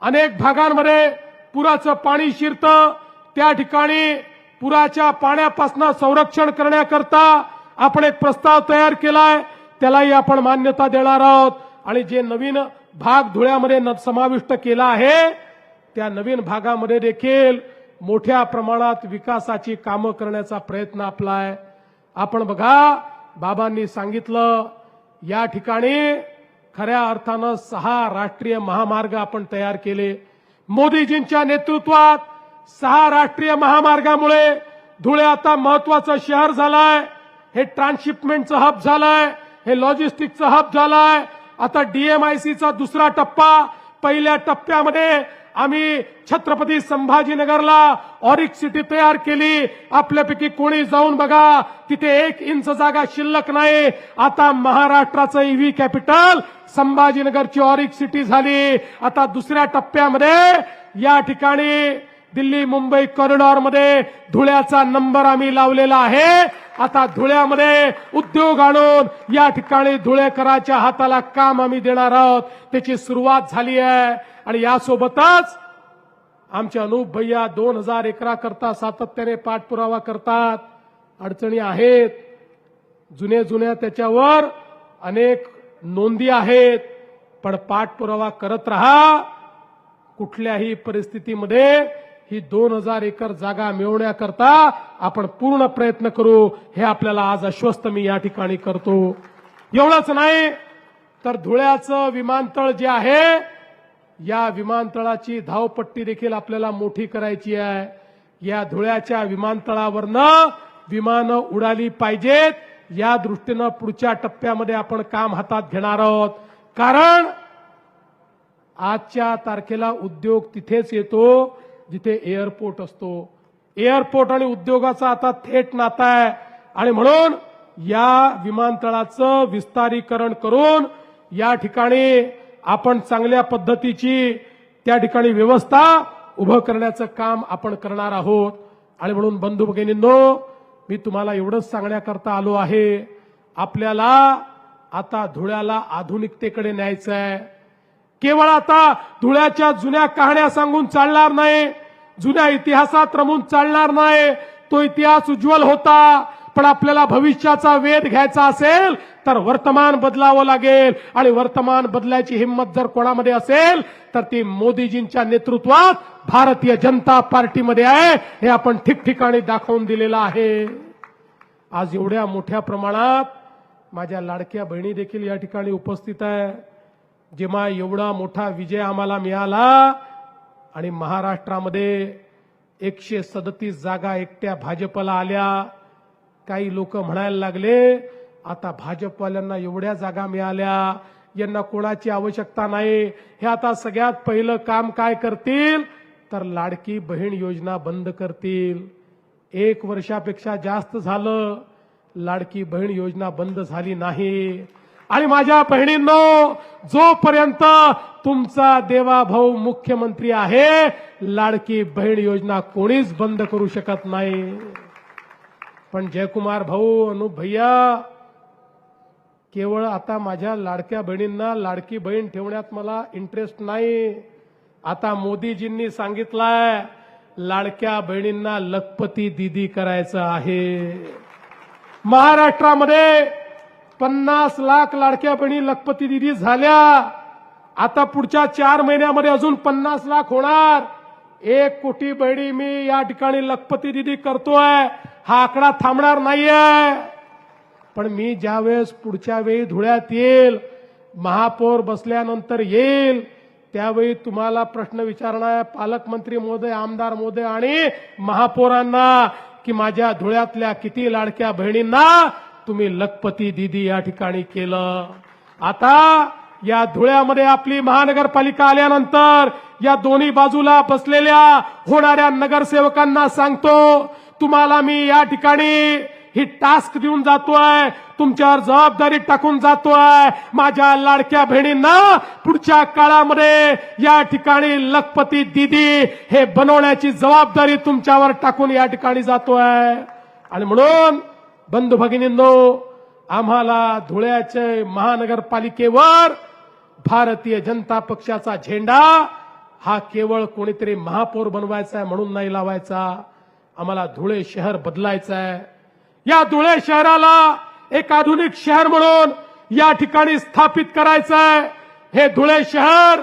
अनेक भागांमध्ये पुराचं पाणी शिरतं, त्या ठिकाणी पुराच्या पाण्यापासून संरक्षण करण्याकरता आपण एक प्रस्ताव तयार केलाय, त्यालाही आपण मान्यता देणार आहोत. आणि जे नवीन भाग धुळ्यामध्ये समाविष्ट केला आहे, त्या नवीन भागामध्ये देखील मोठ्या प्रमाणात विकासाची कामं करण्याचा प्रयत्न आपला आहे. आपण बघा, बाबांनी सांगितलं, या ठिकाणी खऱ्या अर्थानं 6 राष्ट्रीय महामार्ग आपण तयार केले. मोदीजींच्या नेतृत्वात 6 राष्ट्रीय महामार्गामुळे धुळे आता महत्वाचं शहर झालंय. हे ट्रान्सशिपमेंटचं हब झालंय, हे लॉजिस्टिकचं हब झालंय. आता डीएमआयसीचा दुसरा टप्पा, पहिल्या टप्प्यामध्ये आम्ही छत्रपती संभाजीनगरला ऑरिक सिटी तयार केली. आपल्यापैकी कोणी जाऊन बघा, तिथे 1 इंच जागा शिल्लक नाही. आता महाराष्ट्राचं ईव्ही कॅपिटल संभाजीनगरची ऑरिक सिटी झाली. आता दुसऱ्या टप्प्यामध्ये या ठिकाणी दिल्ली मुंबई कॉरिडॉरमध्ये धुळ्याचा नंबर आम्ही लावलेला आहे. आता धुळ्यामध्ये उद्योग आणून या ठिकाणी धुळेकराच्या हाताला काम आम्ही देणार आहोत. त्याची सुरुवात झाली आहे. आणि यासोबतच आमचे अनूप भैया 2000 एकराकरता सातत्याने पाठपुरावा करतात. अडचणी आहेत, जुन्या त्याच्यावर अनेक नोंदी आहेत, पण पाठपुरावा करत रहा. कुठल्याही परिस्थितीमध्ये ही 2000 एकर जागा मिळवण्याकरता आपण पूर्ण प्रयत्न करू, हे आपल्याला आज आश्वस्त मी या ठिकाणी करतो. एवढंच नाही तर धुळ्याचं विमानतळ जे आहे, या विमानतळाची धावपट्टी देखील आपल्याला मोठी करायची आहे. या धुळ्याच्या विमानतळावरनं विमानं उडाली पाहिजेत, या दृष्टीनं पुढच्या टप्प्यामध्ये आपण काम हातात घेणार आहोत. कारण आजच्या तारखेला उद्योग तिथेच येतो जिथे एअरपोर्ट असतो. एअरपोर्ट आणि उद्योगाचा आता थेट नाता आहे. आणि म्हणून या विमानतळाचं विस्तारीकरण करून या ठिकाणी आपण चांगल्या पद्धतीची त्या ठिकाणी व्यवस्था उभं करण्याचं काम आपण करणार आहोत. आणि म्हणून बंधू भगिनींनो, मी तुम्हाला एवढंच सांगण्याकरता आलो आहे, आपल्याला आता धुळ्याला आधुनिकतेकडे न्यायचं आहे. केवळ आता धुळ्याच्या जुन्या कहाण्या सांगून चालणार नाही, जुन्या इतिहासात रमून चालणार नाही. तो इतिहास उज्ज्वल होता, पण आपल्याला भविष्याचा वेध घ्यायचा असेल तर वर्तमान बदलावं लागेल. आणि वर्तमान बदलायची हिंमत जर कोणामध्ये असेल तर ती मोदीजींच्या नेतृत्वात भारतीय जनता पार्टीमध्ये आहे. हे आपण ठिकठिकाणी दाखवून दिलेलं आहे. आज एवढ्या मोठ्या प्रमाणात माझ्या लाडक्या बहिणी देखील या ठिकाणी उपस्थित आहे. जेव्हा एवढा मोठा विजय आम्हाला मिळाला आणि महाराष्ट्रामध्ये 137 जागा एकट्या भाजपला आल्या, काही लोक म्हणायला लागले, आता भाजपवाल्यांना एवढ्या जागा मिळाल्या, यांना कोणाची आवश्यकता नाही. हे आता सगळ्यात पहिलं काम काय करतील तर लाडकी बहीण योजना बंद करतील. 1 वर्षापेक्षा जास्त झालं, लाडकी बहीण योजना बंद झाली नाही. आणि माझ्या बहिणींनो, जोपर्यंत तुमचा देवाभाऊ मुख्यमंत्री आहे, लाडकी बहीण योजना कोणीच बंद करू शकत नाही. पण जयकुमार भाऊ, अनुप भैया, केवळ आता माझ्या लाडक्या बहिणींना लाडकी बहीण ठेवण्यात मला इंटरेस्ट नाही. आता मोदीजींनी सांगितलंय, लाडक्या बहिणींना लखपती दीदी करायचं आहे. महाराष्ट्रामध्ये 50 लाख लाडक्या बहिणी लखपती दीदी झाल्या. आता पुढच्या 4 महिन्यामध्ये अजून 50 लाख होणार. 1 कोटी बहिणी मी या ठिकाणी लखपती दीदी करतोय. हा आकडा थांबणार नाहीये. पण मी ज्यावेळेस पुढच्या वेळी धुळ्यात येईल, महापौर बसल्यानंतर येईल, त्यावेळी तुम्हाला प्रश्न विचारणार, पालकमंत्री महोदय, आमदार महोदय आणि महापौरांना, की माझ्या धुळ्यातल्या किती लाडक्या बहिणींना तुम्ही लखपती दीदी या ठिकाणी केलं. आता या धुळ्यामध्ये आपली महानगरपालिका आल्यानंतर या दोन्ही बाजूला बसलेल्या होणाऱ्या नगरसेवकांना सांगतो, तुम्हाला मी या ठिकाणी ही टास्क देऊन जातोय, तुमच्यावर जबाबदारी टाकून जातोय. माझ्या लाडक्या बहिणींना पुढच्या काळामध्ये या ठिकाणी लखपती दीदी हे बनवण्याची जबाबदारी तुमच्यावर टाकून या ठिकाणी जातोय. आणि म्हणून बंधू भगिनींनो, आम्हाला धुळ्याचे महानगरपालिकेवर भारतीय जनता पक्षाचा झेंडा हा केवळ कोणीतरी महापौर बनवायचा आहे म्हणून नाही लावायचा. आम्हाला धुळे शहर बदलायचं आहे. या धुळे शहराला एक आधुनिक शहर म्हणून या ठिकाणी स्थापित करायचं आहे. हे धुळे शहर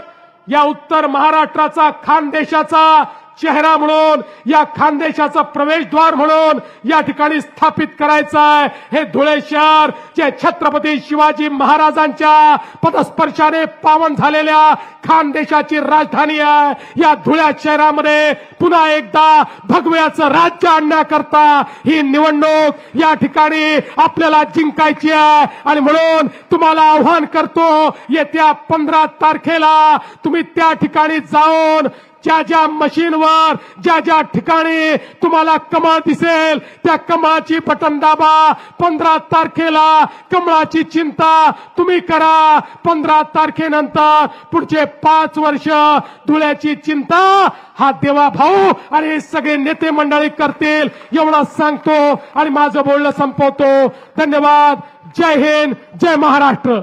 या उत्तर महाराष्ट्राचा खानदेशाचा चेहरा म्हणून, या खानदेशाचा प्रवेशद्वार म्हणून या ठिकाणी स्थापित करायचं आहे. हे धुळे शहर जे छत्रपती शिवाजी महाराजांच्या पदस्पर्शाने पावन झालेल्या खानदेशाची राजधानी आहे. या धुळ्या शहरामध्ये पुन्हा एकदा भगव्याचं राज्य आणण्याकरता ही निवडणूक या ठिकाणी आपल्याला जिंकायची आहे. आणि म्हणून तुम्हाला आव्हान करतो, येत्या 15 तारखेला तुम्ही त्या ठिकाणी जाऊन ज्या ज्या मशीनवर ज्या ज्या ठिकाणी तुम्हाला कमळ दिसेल त्या कमळाची बटन दाबा. 15 तारखेला कमळाची चिंता तुम्ही करा. 15 तारखेनंतर पुढचे 5 वर्ष धुळ्याची चिंता हा देवा भाऊ आणि हे सगळे नेते मंडळी करतील एवढं सांगतो आणि माझं बोलणं संपवतो. धन्यवाद. जय हिंद, जय महाराष्ट्र.